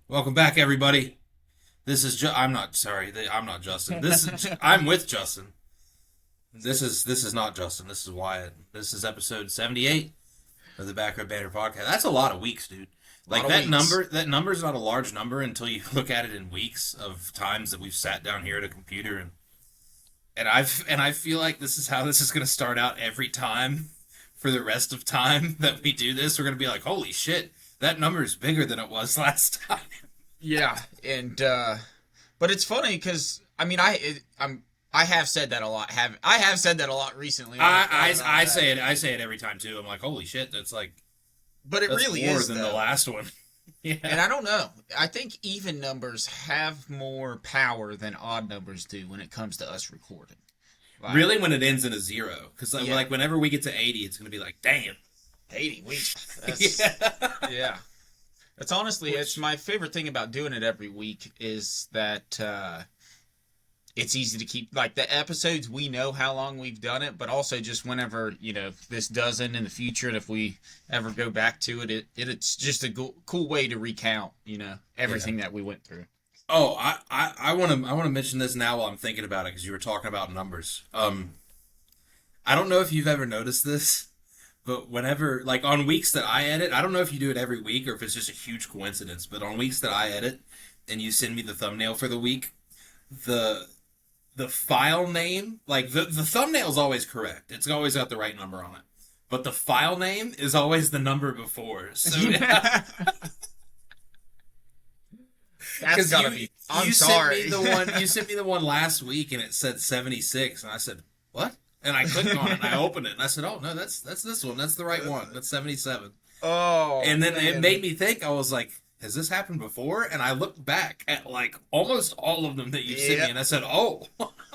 Welcome back, everybody. I'm not sorry. I'm not Justin. I'm with Justin. This is not Justin. This is Wyatt. This is episode 78 of the Backyard Banter podcast. That's a lot of weeks, dude. A lot Like of that weeks. number. That number is not a large number until you look at it in weeks of times that we've sat down here at a computer and I feel like this is how this is going to start out every time for the rest of time that we do this. We're going to be like, holy shit, that number is bigger than it was last time. Yeah, and but it's funny because I have said that a lot. I have said that a lot recently. I say it. I say it every time too. I'm like, holy shit, But it that's really more is than the though. last one. And Yeah. I don't know. I think even numbers have more power than odd numbers do when it comes to us recording. Like, Really, when it ends in a zero, because yeah, whenever we get to 80, it's gonna be like, damn. 80 weeks. That's Yeah. yeah. That's honestly, Which, it's my favorite thing about doing it every week is that it's easy to keep like the episodes. We know how long we've done it, but also just whenever this doesn't in the future, and if we ever go back to it's just a cool way to recount yeah. everything that we went through. Oh, I want to mention this now while I'm thinking about it because you were talking about numbers. I don't know if you've ever noticed this, but whenever like on weeks that I edit, I don't know if you do it every week or if it's just a huge coincidence, but on weeks that I edit and you send me the thumbnail for the week, the the file name, like the thumbnail's always correct. It's always got the right number on it. But the file name is always the number before. So That's because gotta be. I'm you sent sorry. me the one you sent me the one last week and it said 76 and I said, "What?" And I clicked on it and I opened it and I said, "Oh, no, that's this one. That's the right one. That's 77." Oh And then it man. made me think. I was like, "Has this happened before?" And I looked back at like almost all of them that you sent me Yep. and I said, "Oh,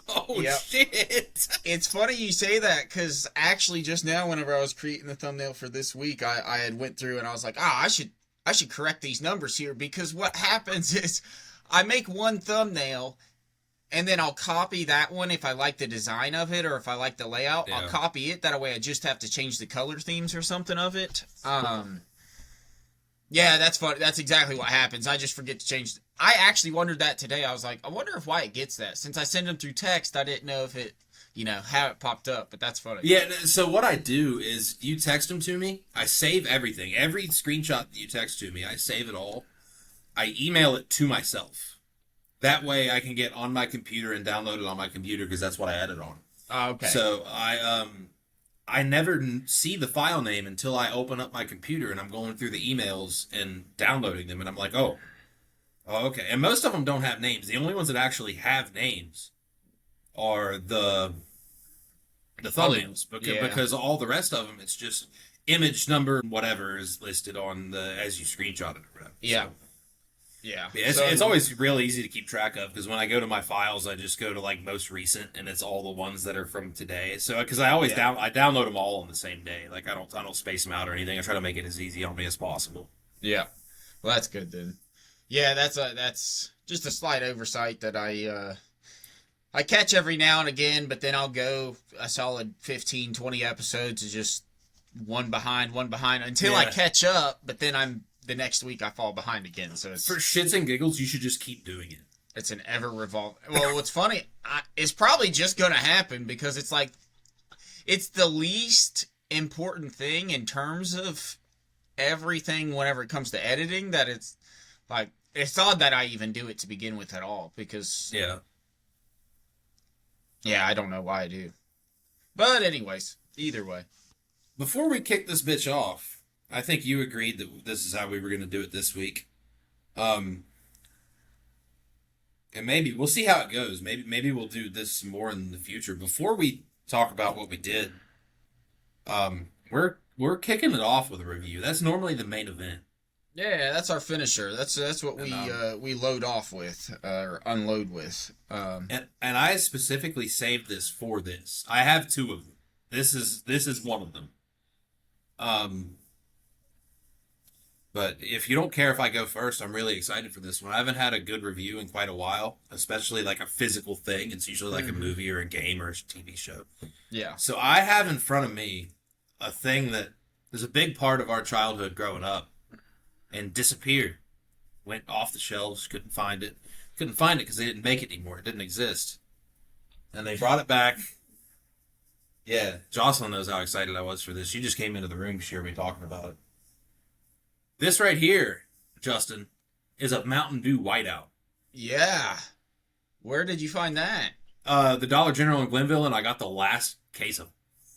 oh Yep. shit." It's funny you say that because actually just now, whenever I was creating the thumbnail for this week, I had went through and I was like, I should correct these numbers here because what happens is I make one thumbnail and then I'll copy that one if I like the design of it or if I like the layout. I'll Yeah. copy it. That way I just have to change the color themes or something of it. Yeah, that's fun. That's exactly what happens. I just forget to change. I actually wondered that today. I was like, I wonder if Wyatt gets that. Since I send him through text, I didn't know if it, how it popped up. But that's funny. Yeah, so what I do is you text them to me. I save everything. Every screenshot that you text to me, I save it all. I email it to myself. That way I can get on my computer and download it on my computer because that's what I edit on. Oh, okay. So I never see the file name until I open up my computer and I'm going through the emails and downloading them and I'm like, "Oh, okay." And most of them don't have names. The only ones that actually have names are the Oh, thumbnails yeah. because all the rest of them it's just image number whatever is listed on the as you screenshot it or whatever. Yeah. So Yeah. yeah, it's So, always real easy to keep track of because when I go to my files, I just go to like most recent and it's all the ones that are from today. So because I always yeah. I download them all on the same day. Like I don't space them out or anything. I try to make it as easy on me as possible. Yeah. Well, that's good then. Yeah, that's just a slight oversight that I catch every now and again, but then I'll go a solid 15, 20 episodes of just one behind until I Yeah. catch up, but then I'm the next week I fall behind again. So For it's shits and giggles, you should just keep doing it. it's an ever revolving. Well, what's funny, it's probably just gonna happen because it's like it's the least important thing in terms of everything whenever it comes to editing that it's odd that I even do it to begin with at all because Yeah. yeah, I don't know why I do. But anyways, either way. Before we kick this bitch off, I think you agreed that this is how we were going to do it this week. Um, and maybe we'll see how it goes. Maybe we'll do this more in the future. Before we talk about what we did, we're kicking it off with a review. That's normally the main event. Yeah, that's our finisher. That's what And we load off with or unload with. and I specifically saved this for this. I have two of them. This is one of them. Um, but if you don't care if I go first, I'm really excited for this one. I haven't had a good review in quite a while, especially like a physical thing. It's usually like a movie or a game or a TV show. Yeah. So I have in front of me a thing that is a big part of our childhood growing up and disappeared. Went off the shelves, couldn't find it. Couldn't find it because they didn't make it anymore. It didn't exist. And they brought it back. Yeah, Jocelyn knows how excited I was for this. She just came into the room to hear me talking about it. This right here, Justin, is a Mountain Dew Whiteout. Yeah. Where did you find that? The Dollar General in Glenville, and I got the last case of.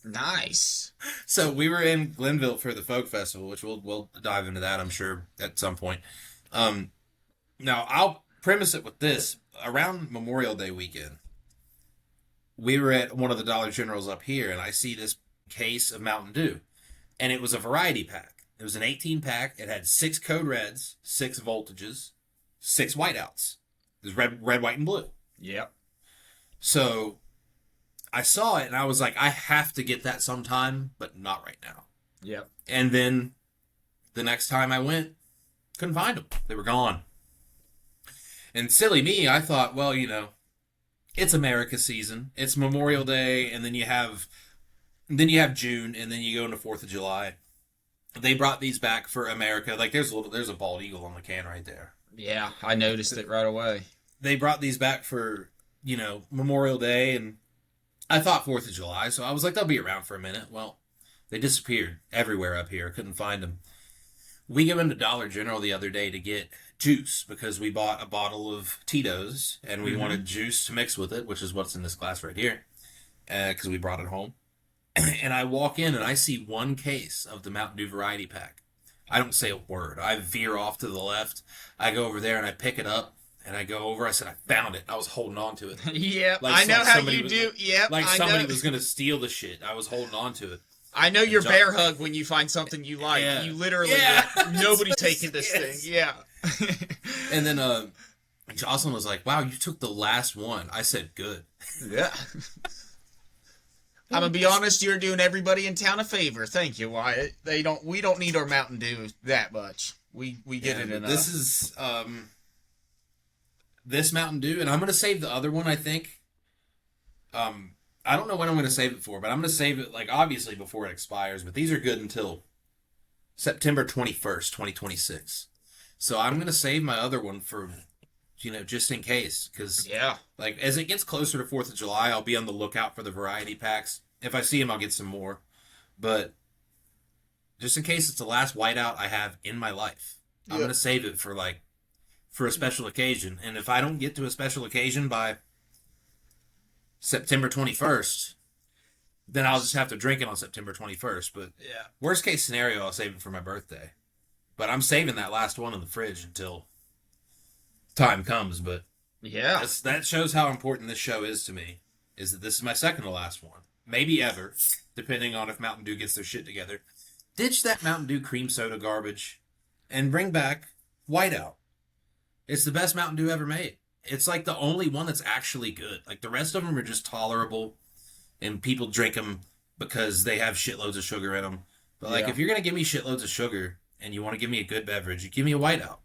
Nice. So we were in Glenville for the Folk Festival, which we'll dive into that, I'm sure, at some point. Now, I'll premise it with this. Around Memorial Day weekend, we were at one of the Dollar Generals up here, and I see this case of Mountain Dew. And it was a variety pack. It was an 18-pack. It had 6 Code Reds, 6 Voltages, 6 Whiteouts. It was red, white, and blue. Yep. So I saw it, and I was like, I have to get that sometime, but not right now. Yep. And then the next time I went, couldn't find them. They were gone. And silly me, I thought, well, it's America season. It's Memorial Day, and then you have June, and then you go into 4th of July. They brought these back for America. Like there's a bald eagle on the can right there. Yeah, I noticed it right away. They brought these back for, Memorial Day, and I thought 4th of July, so I was like, they'll be around for a minute. Well, they disappeared everywhere up here. Couldn't find them. We go into Dollar General the other day to get juice because we bought a bottle of Tito's, and we wanted juice to mix with it, which is what's in this glass right here, because we brought it home. And I walk in, and I see one case of the Mountain Dew Variety Pack. I don't say a word. I veer off to the left. I go over there, and I pick it up. And I go over. I said, I found it. I was holding on to it. Yep, I know how you do. Yep, like somebody was going to steal the shit. I was holding on to it. I know your bear hug when you find something you like. Yeah. You literally, nobody's taking this thing. Yeah. And then Jocelyn was like, wow, you took the last one. I said, good. Yeah. I'm going to be honest, you're doing everybody in town a favor. Thank you, Wyatt. We don't need our Mountain Dew that much. We get it enough. This is this Mountain Dew, and I'm going to save the other one, I think. I don't know when I'm going to save it for, but I'm going to save it, obviously before it expires, but these are good until September 21st, 2026. So I'm going to save my other one for, just in case, because, as it gets closer to 4th of July, I'll be on the lookout for the variety packs. If I see them, I'll get some more, but just in case it's the last whiteout I have in my life, I'm going to save it for a special occasion. And if I don't get to a special occasion by September 21st, then I'll just have to drink it on September 21st. But worst case scenario, I'll save it for my birthday. But I'm saving that last one in the fridge until time comes. But that shows how important this show is to me, is that this is my second to last one. Maybe ever, depending on if Mountain Dew gets their shit together. Ditch that Mountain Dew cream soda garbage and bring back Whiteout. It's the best Mountain Dew ever made. It's the only one that's actually good. The rest of them are just tolerable, and people drink them because they have shitloads of sugar in them. But if you're going to give me shitloads of sugar and you want to give me a good beverage, you give me a Whiteout.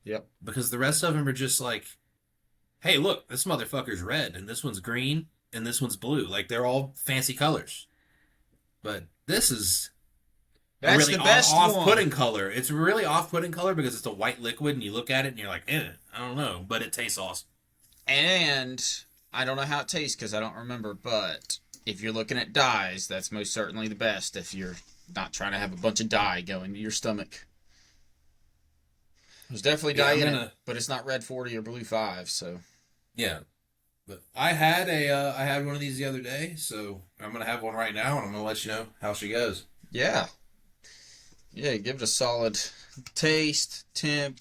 Yep. Because the rest of them are just hey, look, this motherfucker's red, and this one's green, and this one's blue. They're all fancy colors. But this is... That's really the best off-putting color. It's a really off-putting color because it's a white liquid, and you look at it, and you're like, I don't know, but it tastes awesome. And I don't know how it tastes because I don't remember, but if you're looking at dyes, that's most certainly the best if you're not trying to have a bunch of dye going to your stomach. There's definitely dye in it, but it's not red 40 or blue 5, so... Yeah. But I had one of these the other day, so I'm going to have one right now, and I'm going to let you know how she goes. Yeah. Yeah, give it a solid taste, temp,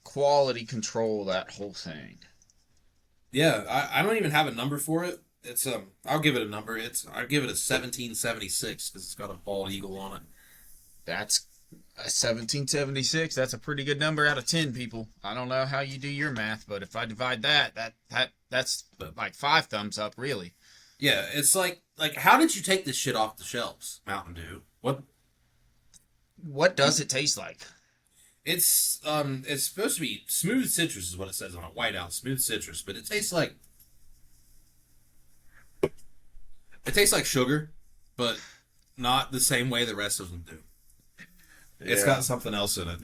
quality control, that whole thing. Yeah, I don't even have a number for it. It's I'll give it a number. I'll give it a 1776 because it's got a bald eagle on it. That's a 1776. That's a pretty good number out of 10, people. I don't know how you do your math, but if I divide that's 5 thumbs up, really. Yeah, it's like how did you take this shit off the shelves, Mountain Dew? What does it taste like? It's supposed to be smooth citrus is what it says on it. Whiteout, smooth citrus, but it tastes like sugar, but not the same way the rest of them do. It's got something else in it.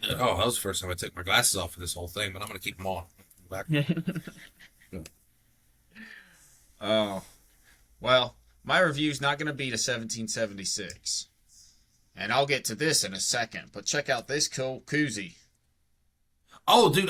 Oh, that was the first time I took my glasses off for this whole thing, but I'm gonna keep them on. Back. Oh, well, my review's not going to beat a 1776. And I'll get to this in a second, but check out this cool koozie. Oh, dude,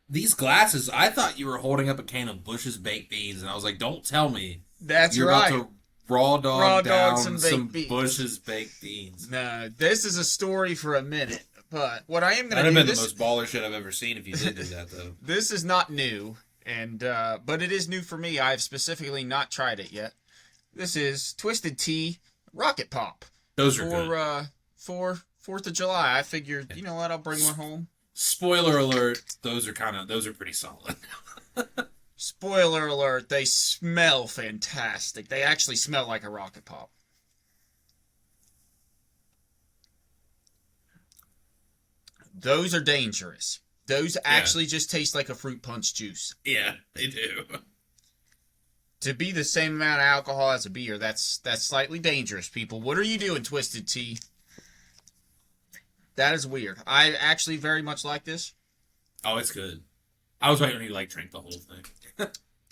these glasses. I thought you were holding up a can of Bush's baked beans, and I was like, "Don't tell me That's you're right. about to raw dog Raw down dog some some baked beans. Bush's baked beans." No, this is a story for a minute. But what I am going That'd to have do, been the most baller shit I've ever seen if you did do that, though. this is not new, and but it is new for me. I've specifically not tried it yet. This is Twisted Tea Rocket Pop. Those are good. For 4th of July. I figured, you know what, I'll bring one home. Spoiler alert: those are pretty solid. Spoiler alert, they smell fantastic. They actually smell like a Rocket Pop. Those are dangerous. Those actually just taste like a fruit punch juice. Yeah, they do. To be the same amount of alcohol as a beer, that's slightly dangerous, people. What are you doing, Twisted Tea? That is weird. I actually very much like this. Oh, it's good. I was waiting for you to drink the whole thing.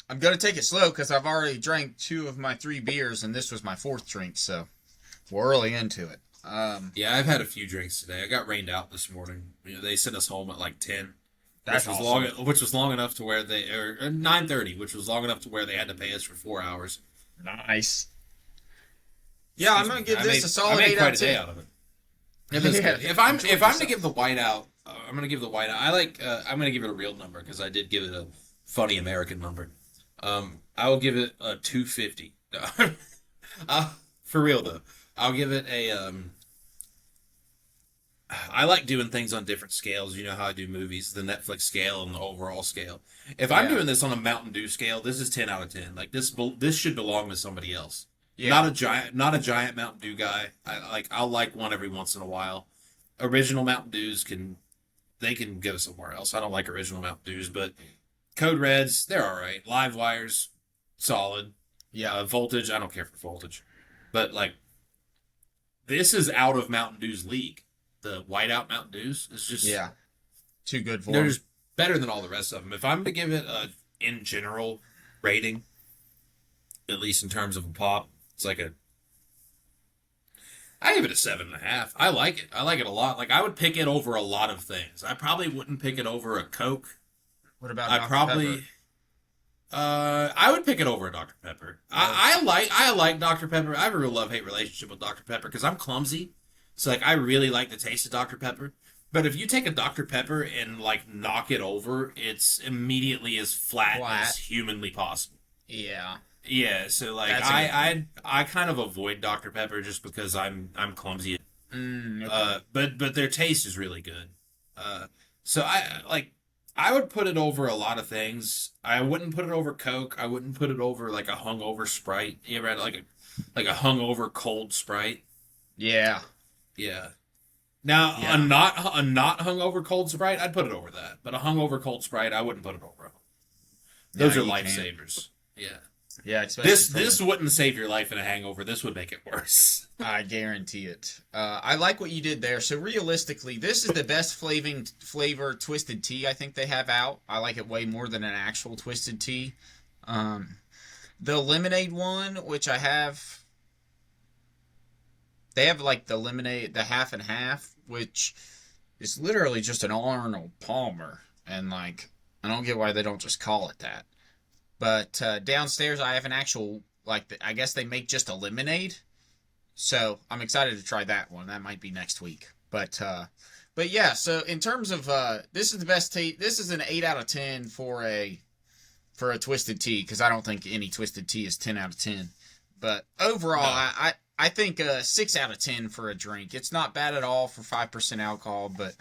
I'm going to take it slow because I've already drank 2 of my 3 beers, and this was my 4th drink, so we're early into it. Yeah, I've had a few drinks today. I got rained out this morning. They sent us home at 10. That's which was awesome. which was long enough to where 9:30, which was long enough to where they had to pay us for 4 hours. Nice. Yeah, I'm going to give this a solid I made 8 quite out of 10. a day out of it. It was good. If I'm to give the whiteout, I'm gonna give the whiteout. I'm gonna give it a real number because I did give it a funny American number. I will give it a 250. For real though, I'll give it a. I like doing things on different scales. You know how I do movies, the Netflix scale and the overall scale. If I'm doing this on a Mountain Dew scale, this is 10 out of 10. This should belong to somebody else. Yeah. Not a giant Mountain Dew guy. I'll like one every once in a while. Original Mountain Dews can go somewhere else. I don't like original Mountain Dews, but Code Reds, they're all right. Live Wires, solid. Yeah, Voltage, I don't care for Voltage, but this is out of Mountain Dew's league. The whiteout Mountain Dews is just too good for they're them. just better than all the rest of them. If I'm to give it a in general rating, at least in terms of a pop, it's I give it a 7.5. I like it. I like it a lot. I would pick it over a lot of things. I probably wouldn't pick it over a Coke. What about I'd Dr. probably Pepper? I would pick it over a Dr. Pepper. I like Dr. Pepper. I have a real love-hate relationship with Dr. Pepper because I'm clumsy. So I really like the taste of Dr. Pepper. But if you take a Dr. Pepper and knock it over, it's immediately as flat as humanly possible. Yeah. Yeah, so I kind of avoid Dr. Pepper just because I'm clumsy. Okay. But their taste is really good. So I would put it over a lot of things. I wouldn't put it over Coke. I wouldn't put it over a hungover Sprite. You ever had a hungover cold Sprite? Yeah. Yeah. Now a not hungover cold Sprite, I'd put it over that. But a hungover cold Sprite, I wouldn't put it over. Those are lifesavers. Yeah. Yeah, this wouldn't save your life in a hangover. This would make it worse. I guarantee it. I like what you did there. So realistically, this is the best flavor Twisted Tea I think they have out. I like it way more than an actual Twisted Tea. The lemonade one, which I have, they have the lemonade, the half and half, which is literally just an Arnold Palmer, and I don't get why they don't just call it that. But downstairs, I have an actual, I guess they make just a lemonade. So I'm excited to try that one. That might be next week. But yeah, so in terms of, this is the best tea. This is an 8 out of 10 for a Twisted Tea, because I don't think any Twisted Tea is 10 out of 10. But overall, no. I think 6 out of 10 for a drink. It's not bad at all for 5% alcohol, but,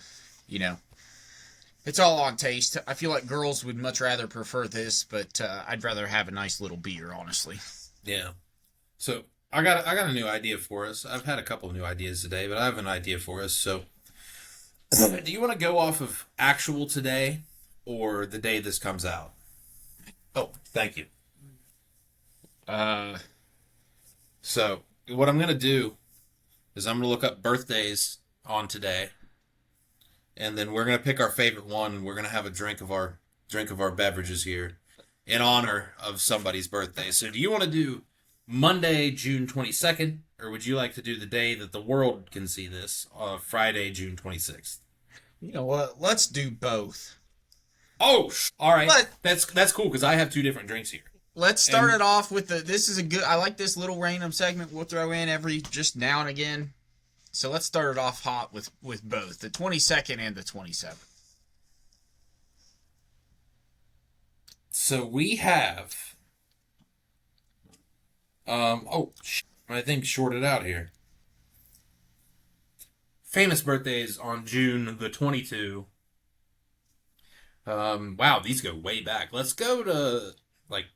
it's all on taste. I feel like girls would much rather prefer this, but I'd rather have a nice little beer, honestly. Yeah. So I got a new idea for us. I've had a couple of new ideas today, but I have an idea for us. So do you want to go off of actual today or the day this comes out? Oh, thank you. So what I'm going to do is I'm going to look up birthdays on today. and then we're gonna pick our favorite one, and we're gonna have a drink of our beverages here in honor of somebody's birthday. So, do you want to do Monday, June 22nd, or would you like to do the day that the world can see this, Friday, June 26th? You know what? Let's do both. Oh, all right. But That's cool because I have two different drinks here. let's start And it off with this is a good, I like this little random segment we'll throw in every just now and again. So let's start it off hot with both, the 22nd and the 27th. so we have my thing shorted out here. Famous birthdays on June the 22. Wow, these go way back. Let's go to like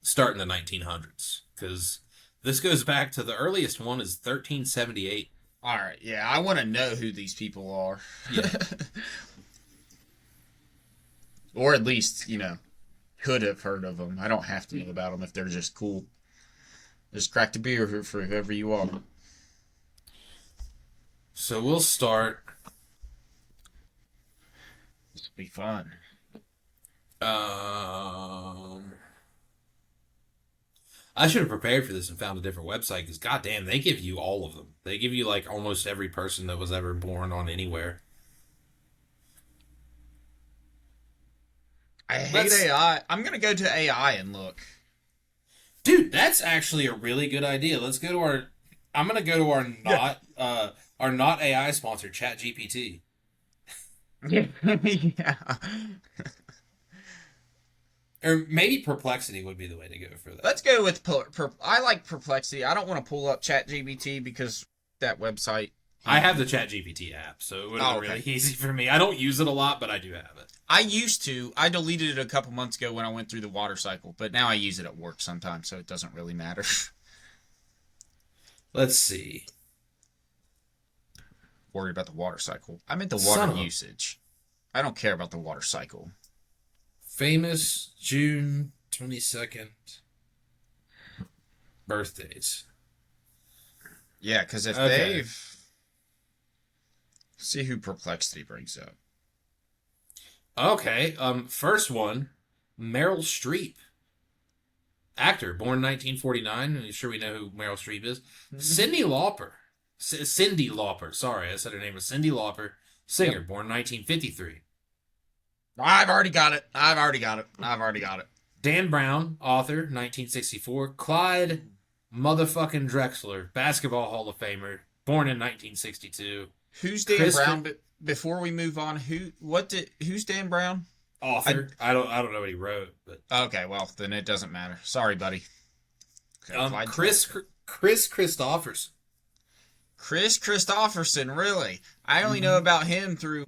start in the 1900s because this goes back to the earliest one is 1378. All right, yeah, I want to know who these people are. Yeah. Or at least, could have heard of them. I don't have to know about them if they're just cool. Just crack the beer for whoever you are. So we'll start. This will be fun. I should have prepared for this and found a different website because goddamn, they give you all of them. They give you like almost every person that was ever born on anywhere. I hate Let's, AI. I'm gonna go to AI and look. dude, that's actually a really good idea. Let's go to our. I'm gonna go to our not AI sponsor, ChatGPT. Yeah. Yeah. Or maybe Perplexity would be the way to go for that. Let's go with I like Perplexity. I don't want to pull up ChatGPT because that website. I have the ChatGPT app, so it would have been really easy for me. I don't use it a lot, but I do have it. I used to. I deleted it a couple months ago when I went through the water cycle, but now I use it at work sometimes, so it doesn't really matter. Let's see. Worried about the water cycle. I meant the Son water of a- usage. I don't care about the water cycle. Famous June 22nd birthdays. Yeah, because if Okay. they've... See who Perplexity brings up. Okay, first one, Meryl Streep. Actor, born 1949. Are you sure we know who Meryl Streep is? Cyndi Lauper. Cyndi Lauper. Sorry, I said her name was Cyndi Lauper. Singer, Yep. born 1953. I've already got it. Dan Brown, author, 1964. Clyde motherfucking Drexler, basketball Hall of Famer, born in 1962. Who's Dan Chris Brown? But before we move on, who's Dan Brown? Author. I don't know what he wrote, but Okay, well then it doesn't matter. Sorry, buddy. Okay, Clyde Chris Drexler. Christopherson. Chris Christopherson, really? I only know about him through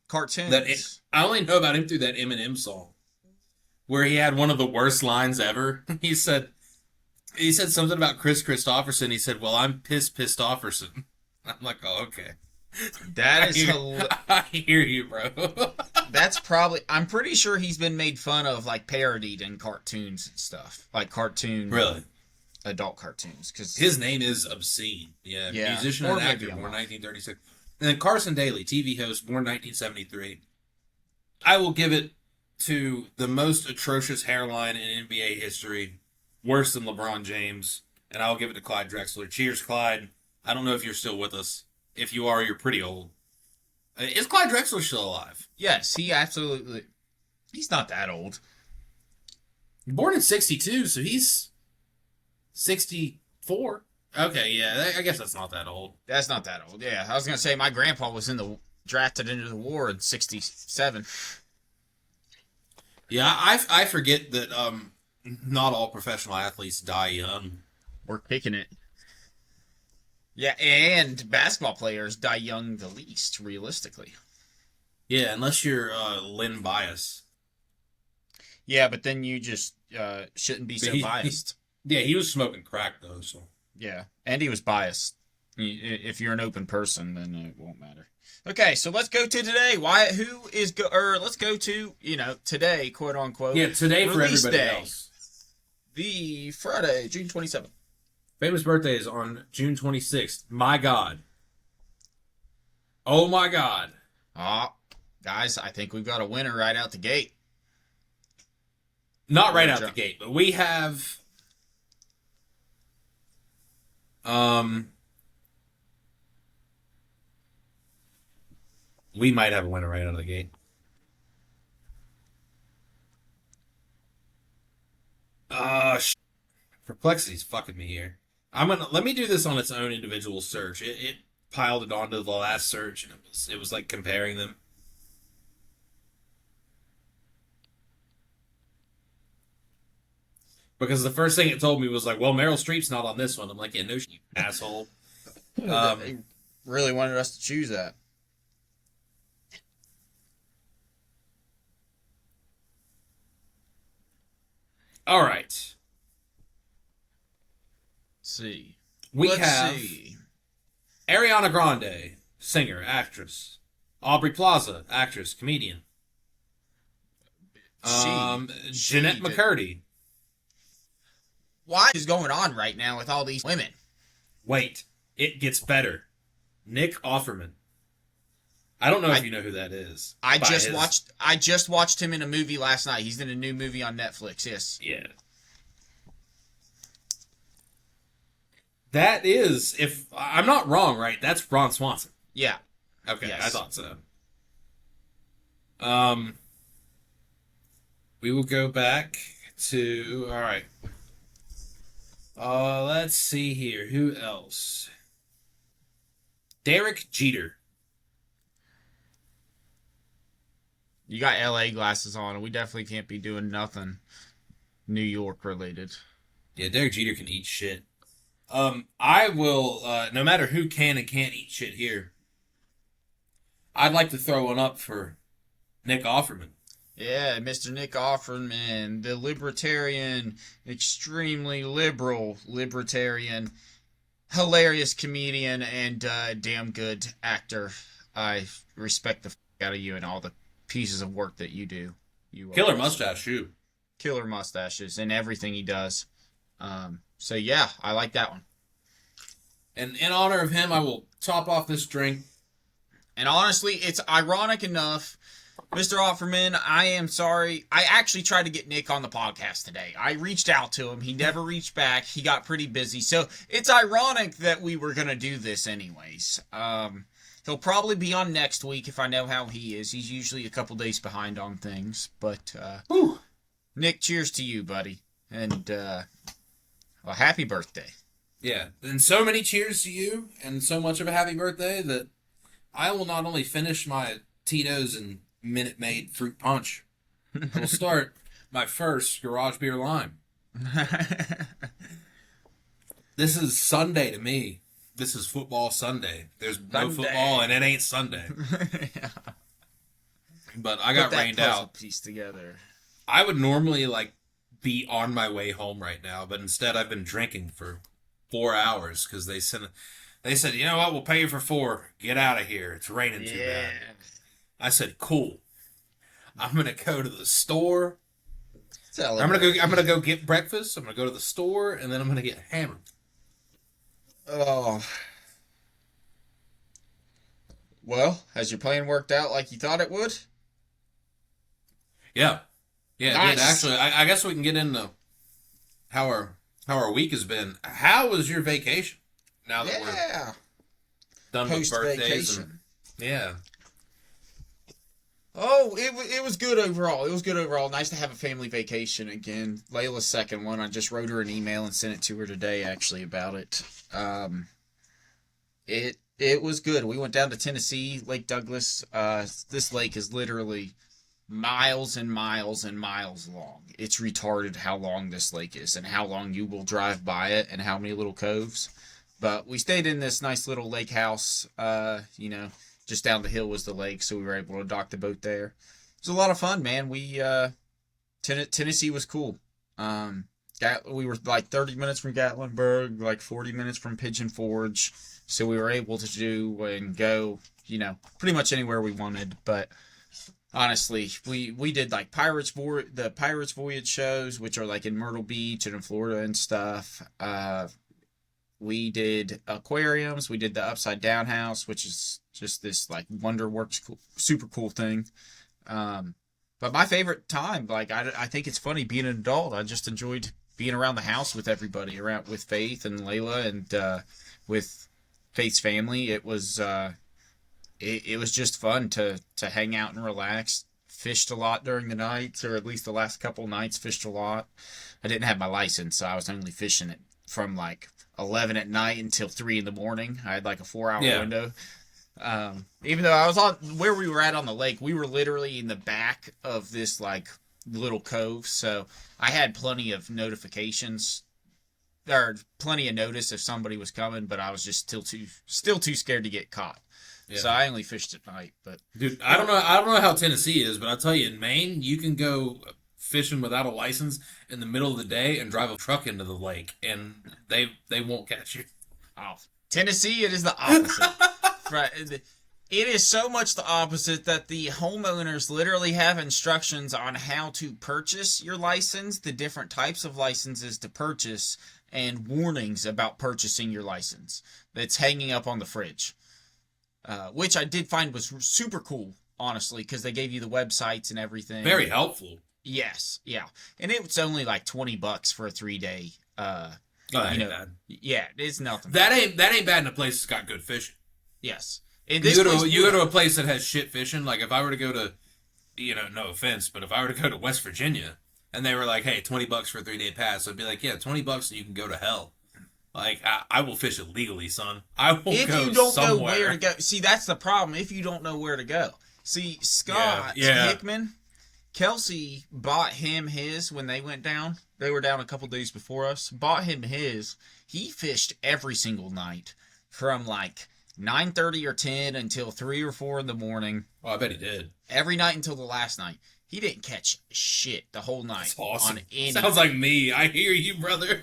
cartoons. I only know about him through that Eminem song, where he had one of the worst lines ever. He said something about Chris Christopherson. He said, "Well, I'm pissed offerson." I'm like, "Oh, okay." That is I hear you, bro. That's probably. I'm pretty sure he's been made fun of, like parodied in cartoons and stuff, like Really? adult cartoons. Because His name is obscene. Yeah, Yeah. musician Or and maybe actor, I'm born off. 1936. And then Carson Daly, TV host, born 1973. I will give it to the most atrocious hairline in NBA history, worse than LeBron James, and I'll give it to Clyde Drexler. Cheers, Clyde. I don't know if you're still with us. If you are, you're pretty old. Is Clyde Drexler still alive? yes, he absolutely. He's not that old. Born in 62, so he's 64. Okay, yeah, I guess that's not that old. That's not that old. Yeah, I was gonna say my grandpa was drafted into the war in '67. Yeah, I forget that not all professional athletes die young. We're kicking it. Yeah, and basketball players die young the least, realistically. Yeah, unless you're Lynn Bias. Yeah, but then you just shouldn't be so biased. Yeah, he was smoking crack though, so. Yeah, and he was biased. If you're an open person, then it won't matter. Okay, so let's go to today. Wyatt, let's go to, today, quote unquote. Yeah, today for release everybody day. else. The Friday, June 27th. Famous birthday is on June 26th. My God. Oh my God. Oh, guys, I think we've got a winner right out the gate. Not We're right gonna out the jump. gate, but we have um we might have a winner right out of the gate. Perplexity's fucking me here. I'm gonna let me do this on its own individual search. It piled it onto the last search, and it was like comparing them. Because the first thing it told me was like, well, Meryl Streep's not on this one. I'm like, yeah, no, you asshole. Um, They really wanted us to choose that. all right, Let's see. we Let's have see. Ariana Grande, singer, actress. Aubrey Plaza, actress, comedian. She. Jeanette She did. McCurdy. What is going on right now with all these women? Wait, it gets better. Nick Offerman. I don't know if I you know who that is. I By just his- watched I just watched him in a movie last night. He's in a new movie on Netflix. Yes. Yeah. That is, if I'm not wrong, right? That's Ron Swanson. Yeah. Okay, Yes. I thought so. Um, we will go back to all right. Let's see here. Who else? Derek Jeter. You got LA glasses on, and we definitely can't be doing nothing New York related. Yeah, Derek Jeter can eat shit. I will. No matter who can and can't eat shit here, I'd like to throw one up for Nick Offerman. Yeah, Mr. Nick Offerman, the libertarian, extremely liberal libertarian, hilarious comedian, and damn good actor. I respect the out of you and all the pieces of work that you do. You Killer are mustache, shoe. killer mustaches and everything he does. So yeah, I like that one. And in honor of him, I will top off this drink. And honestly, it's ironic enough, Mr. Offerman, I am sorry. I actually tried to get Nick on the podcast today. I reached out to him. He never reached back. He got pretty busy. So it's ironic that we were going to do this anyways. He'll probably be on next week if I know how he is. He's usually a couple days behind on things. But Whew. Nick, cheers to you, buddy. And well, happy birthday. Yeah, and so many cheers to you, and so much of a happy birthday that I will not only finish my Tito's and Minute Maid fruit punch, I will start my first garage beer lime. This is Sunday to me. This is football Sunday. There's no Sunday. football, and it ain't Sunday. Yeah. But I got Put that rained puzzle out. piece together. I would normally like be on my way home right now, but instead I've been drinking for 4 hours because they said, you know what, we'll pay you for 4. Get out of here. It's raining too bad. I said, cool. I'm gonna go to the store. I'm gonna go get breakfast. I'm gonna go to the store, and then I'm gonna get hammered. Oh. Well, has your plan worked out like you thought it would? Yeah, yeah, it did. Nice. Actually, I guess we can get into how our week has been. How was your vacation? Now that we're Yeah. done with Post birthdays and vacation. yeah. Oh, it was good overall. It was good overall. Nice to have a family vacation again. Layla's second one. I just wrote her an email and sent it to her today actually about it. It was good. We went down to Tennessee, Lake Douglas. This lake is literally miles and miles and miles long. It's retarded how long this lake is and how long you will drive by it and how many little coves. But we stayed in this nice little lake house, just down the hill was the lake, so we were able to dock the boat there. It was a lot of fun, man. Tennessee was cool. We were like 30 minutes from Gatlinburg, like 40 minutes from Pigeon Forge, so we were able to do and go, pretty much anywhere we wanted. But honestly, we did like the Pirates Voyage shows, which are like in Myrtle Beach and in Florida and stuff. We did aquariums. We did the upside down house, which is just this like WonderWorks cool, super cool thing. But my favorite time, like I think it's funny being an adult. I just enjoyed being around the house with everybody, around with Faith and Layla and with Faith's family. It was just fun to hang out and relax. Fished a lot during the nights, or at least the last couple nights fished a lot. I didn't have my license, so I was only fishing it from like 11 at night until 3 in the morning. I had like a 4-hour window. Even though I was on where we were at on the lake, we were literally in the back of this like little cove, so I had plenty of notifications or plenty of notice if somebody was coming, but I was just still too scared to get caught. Yeah. So I only fished at night. But dude, I don't know how Tennessee is, but I'll tell you, in Maine, you can go fishing without a license in the middle of the day and drive a truck into the lake, and they won't catch you. Oh, Tennessee, it is the opposite. Right. It is so much the opposite that the homeowners literally have instructions on how to purchase your license, the different types of licenses to purchase, and warnings about purchasing your license that's hanging up on the fridge. Which I did find was super cool, honestly, because they gave you the websites and everything. Very helpful. Yes, yeah. And it was only like $20 for a 3-day. That ain't bad. Yeah, it's nothing. That ain't bad in a place that's got good fishing. Yes. You go to a place that has shit fishing. Like if I were to go to, no offense, but if I were to go to West Virginia and they were like, hey, $20 for a 3-day pass, I'd be like, yeah, $20 and you can go to hell. Like I will fish it legally, son. I will if go you don't somewhere. know where to go. See, that's the problem. If you don't know where to go. See, Scott Hickman, Kelsey bought him his when they went down. They were down a couple days before us. Bought him his. He fished every single night from like 9:30 or 10 until 3 or 4 in the morning. Oh, I bet he did. Every night until the last night. He didn't catch shit the whole night. That's awesome. On any. Sounds like me. I hear you, brother.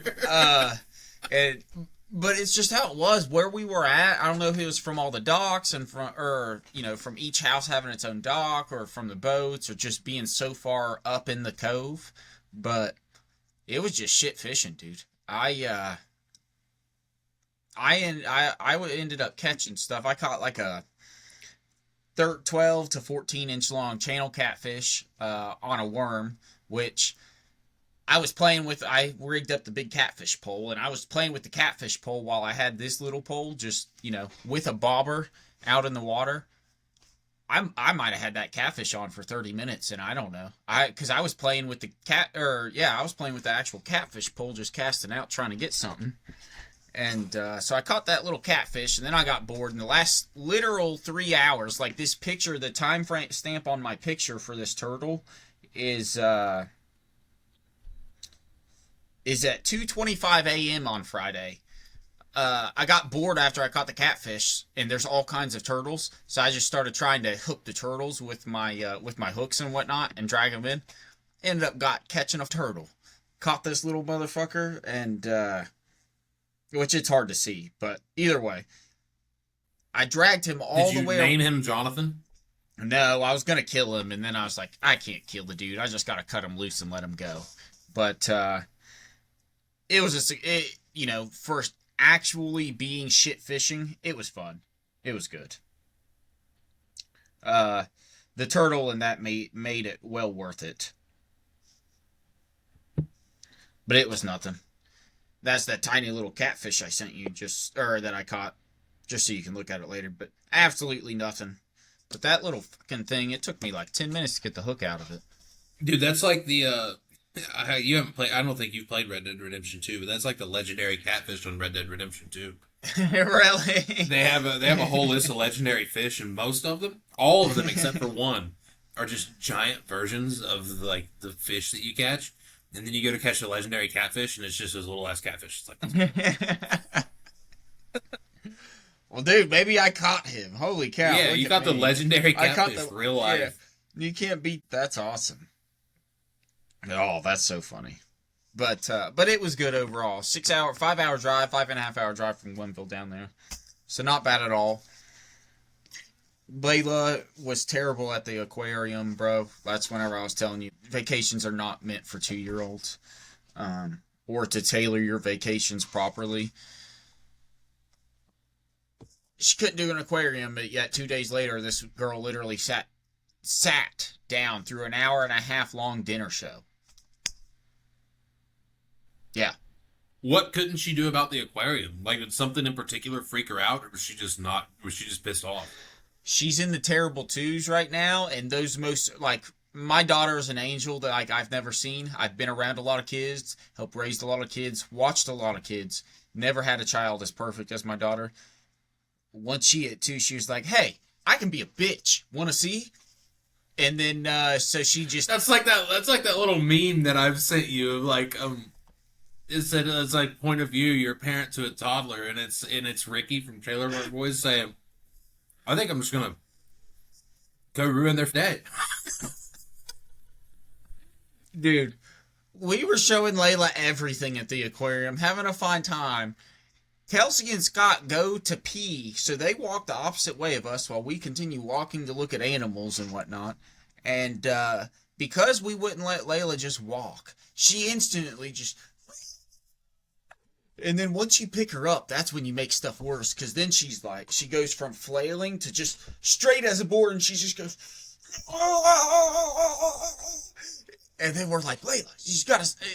But it's just how it was where we were at. I don't know if it was from all the docks and from each house having its own dock, or from the boats, or just being so far up in the cove. But it was just shit fishing, dude. I ended up catching stuff. I caught like a 12 to 14 inch long channel catfish on a worm, which I was playing with. I rigged up the big catfish pole, and I was playing with the catfish pole while I had this little pole, just, with a bobber out in the water. I might have had that catfish on for 30 minutes, and I don't know. Because I was playing with the I was playing with the actual catfish pole, just casting out, trying to get something. And so I caught that little catfish, and then I got bored. In the last literal 3 hours, like this picture, the time frame stamp on my picture for this turtle is at 2:25 a.m. on Friday. I got bored after I caught the catfish, and there's all kinds of turtles, so I just started trying to hook the turtles with my hooks and whatnot and drag them in. Ended up catching a turtle. Caught this little motherfucker, and which it's hard to see, but either way, I dragged him all the way. Did you name him Jonathan? No, I was gonna kill him, and then I was like, I can't kill the dude. I just gotta cut him loose and let him go. But it was first actually being shit fishing. It was fun. It was good. The turtle and that made it well worth it. But it was nothing. That's that tiny little catfish I sent you, that I caught, just so you can look at it later. But absolutely nothing. But that little fucking thing, it took me like 10 minutes to get the hook out of it. Dude, that's like the you haven't played. I don't think you've played Red Dead Redemption 2, but that's like the legendary catfish on Red Dead Redemption 2. Really? They have a whole list of legendary fish, and most of them, all of them except for one, are just giant versions of like the fish that you catch. And then you go to catch the legendary catfish, and it's just this little ass catfish. It's like, well, dude, maybe I caught him. Holy cow! Yeah, you caught the legendary catfish, real life. Yeah, you can't beat. That's awesome. Oh, that's so funny. But it was good overall. 5-hour drive, 5.5-hour drive from Glenville down there. So not bad at all. Layla was terrible at the aquarium, bro. That's whenever I was telling you, vacations are not meant for 2-year-olds. Or to tailor your vacations properly. she couldn't do an aquarium, but yet 2 days later, this girl literally sat down through an hour and a half long dinner show. Yeah. What couldn't she do about the aquarium? Like, did something in particular freak her out, or was she just not? Was she just pissed off? She's in the terrible twos right now, and those most like my daughter is an angel that like I've never seen. I've been around a lot of kids, helped raise a lot of kids, watched a lot of kids, never had a child as perfect as my daughter. Once she hit two, she was like, "Hey, I can be a bitch. Want to see?" And then so she just That's like that. That's like that little meme that I've sent you. Like, it's like point of view, you're a parent to a toddler, and it's Ricky from Trailer Park Boys saying, "I think I'm just gonna go ruin their day." dude. We were showing Layla everything at the aquarium, having a fine time. Kelsey and Scott go to pee, so they walk the opposite way of us while we continue walking to look at animals and whatnot. And because we wouldn't let Layla just walk, she instantly just. And then once you pick her up, that's when you make stuff worse, because then she's like, she goes from flailing to just straight as a board, and she just goes. And then we're like, Layla,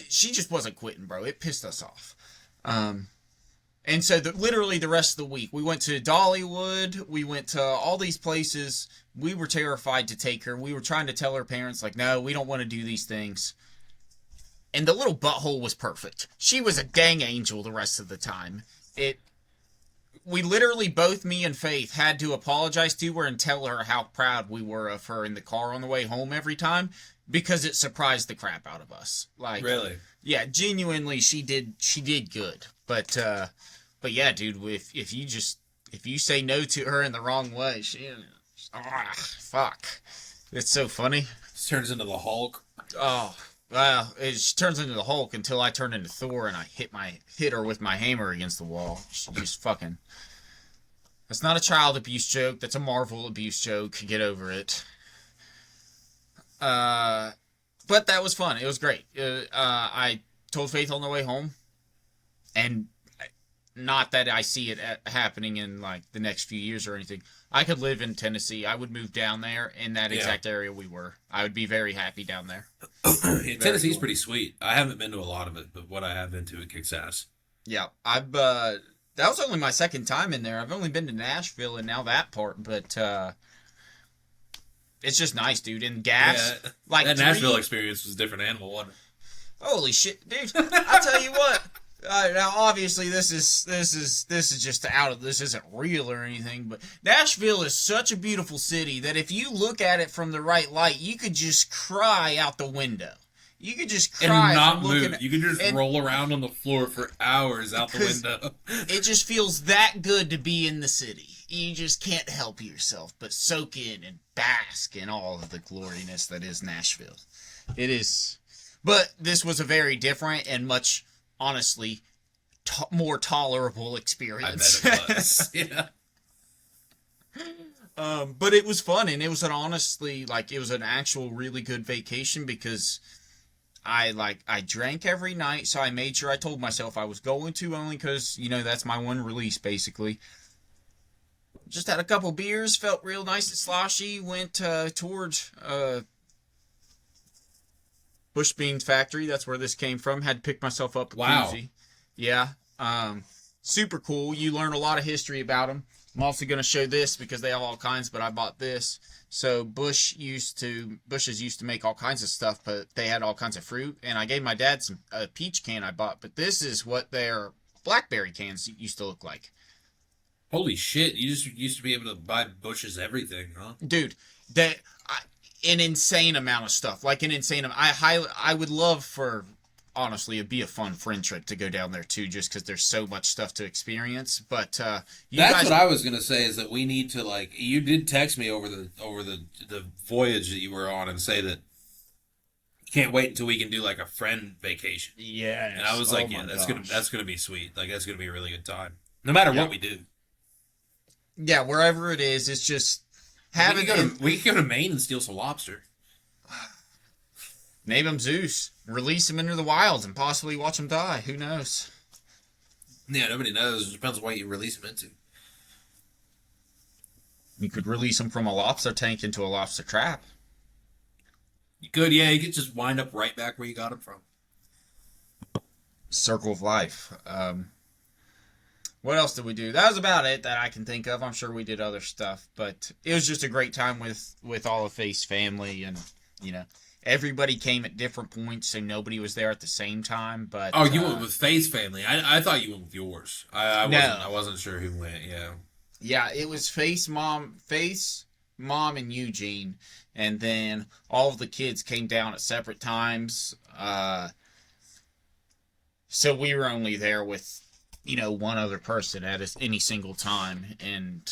she just wasn't quitting, bro. It pissed us off. And so literally the rest of the week, we went to Dollywood. We went to all these places. We were terrified to take her. We were trying to tell her parents, like, no, we don't want to do these things. And the little butthole was perfect. She was a dang angel the rest of the time. We literally, both me and Faith, had to apologize to her and tell her how proud we were of her in the car on the way home every time, because it surprised the crap out of us. Like, Really? Yeah, genuinely, she did good. But yeah, dude, if you say no to her in the wrong way, fuck. It's so funny. This turns into the Hulk. Oh, well, it turns into the Hulk until I turn into Thor and I hit her with my hammer against the wall. She just fucking. That's not a child abuse joke. That's a Marvel abuse joke. Get over it. But that was fun. It was great. I told Faith on the way home, and not that I see it happening in like the next few years or anything. I could live in Tennessee. I would move down there in that exact area we were. I would be very happy down there. Yeah, Tennessee's pretty sweet. I haven't been to a lot of it, but what I have been to, it kicks ass. Yeah, that was only my second time in there. I've only been to Nashville and now that part, but it's just nice, dude. And gas, Yeah, like that Nashville experience was a different animal, wasn't it? Holy shit, dude! I tell you what. Now, obviously, this is just this isn't real or anything, but Nashville is such a beautiful city that if you look at it from the right light, you could just cry out the window. You could just cry and not from move. You could just roll around on the floor for hours out the window. It just feels that good to be in the city. You just can't help yourself but soak in and bask in all of the gloriness that is Nashville. It is, but this was a very different and much, honestly, more tolerable experience. I bet it was. Yeah. But it was fun, and it was it was an actual really good vacation, because I drank every night, so I made sure I told myself I was going to, only because, that's my one release, basically. Just had a couple beers, felt real nice and sloshy, went towards Bush Beans Factory. That's where this came from. Had to pick myself up a koozie. Yeah. Super cool. You learn a lot of history about them. I'm also going to show this because they have all kinds, but I bought this. So Bush's used to make all kinds of stuff, but they had all kinds of fruit. And I gave my dad a peach can I bought, but this is what their blackberry cans used to look like. Holy shit! You just used to be able to buy Bush's everything, huh? Dude, an insane amount of stuff. Like an insane amount. I would love for, honestly, it'd be a fun friend trip to go down there too, just because there's so much stuff to experience. But that's what I was gonna say, is that we need to, like, you did text me over the voyage that you were on and say that you can't wait until we can do like a friend vacation. Yeah. And I was like, yeah, that's gonna be sweet. Like, that's gonna be a really good time, no matter what we do. Yeah, wherever it is, it's just we can go to Maine and steal some lobster. Name him Zeus. Release him into the wilds and possibly watch him die. Who knows? Yeah, nobody knows. It depends on what you release him into. You could release them from a lobster tank into a lobster trap. You could, yeah, you could just wind up right back where you got them from. Circle of life. What else did we do? That was about it that I can think of. I'm sure we did other stuff, but it was just a great time with all of Faith's family, and you know, everybody came at different points, so nobody was there at the same time. But Oh, you went with Faye's family. I thought you went with yours. no, I wasn't sure who went. Yeah. yeah, it was Faith's mom, and Eugene, and then all of the kids came down at separate times. So we were only there with, one other person at any single time, and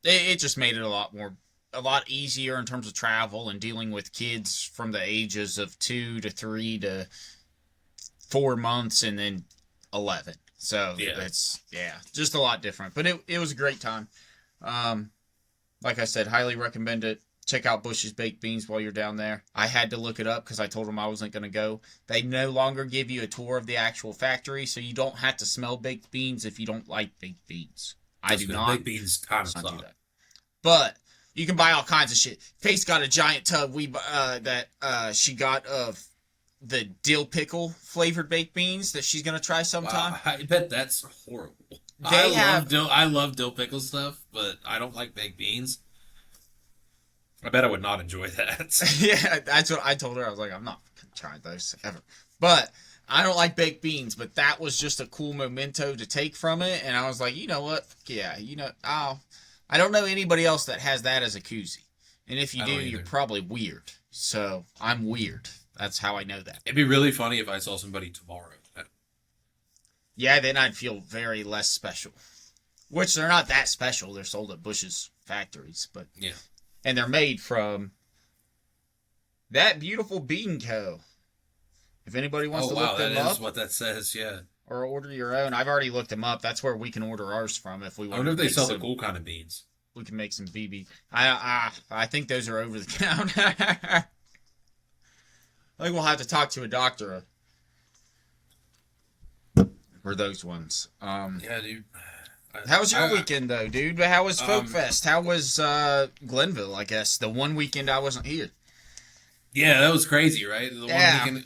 it just made it a lot easier in terms of travel and dealing with kids from the ages of 2 to 3 to 4 months, and then 11. So Yeah. it's just a lot different. But it was a great time. Like I said, highly recommend it. Check out Bush's Baked Beans while you're down there. I had to look it up because I told them I wasn't going to go. They no longer give you a tour of the actual factory, so you don't have to smell baked beans if you don't like baked beans. I do not. Baked beans kind of not do suck. that. But you can buy all kinds of shit. Faith's got a giant tub that she got of the dill pickle flavored baked beans that she's going to try sometime. Wow, I bet that's horrible. I love dill pickle stuff, but I don't like baked beans. I bet I would not enjoy that. Yeah, that's what I told her. I was like, I'm not going to try those ever. But I don't like baked beans, but that was just a cool memento to take from it. And I was like, you know what? Yeah, I don't know anybody else that has that as a koozie. And if you do, you're probably weird. So I'm weird. That's how I know that. It'd be really funny if I saw somebody tomorrow. Yeah, then I'd feel very less special. Which they're not that special. They're sold at Bush's factories, but yeah. And they're made from That Beautiful Bean Co. If anybody wants to look them up. That is what that says, yeah. Or order your own. I've already looked them up. That's where we can order ours from if we want. I wonder if they sell the cool kind of beans. We can make some BB. I think those are over the counter. I think we'll have to talk to a doctor for those ones. Yeah, dude. How was your weekend, though, dude? How was Folk Fest? How was Glenville, I guess? The one weekend I wasn't here. Yeah, that was crazy, right? The one weekend.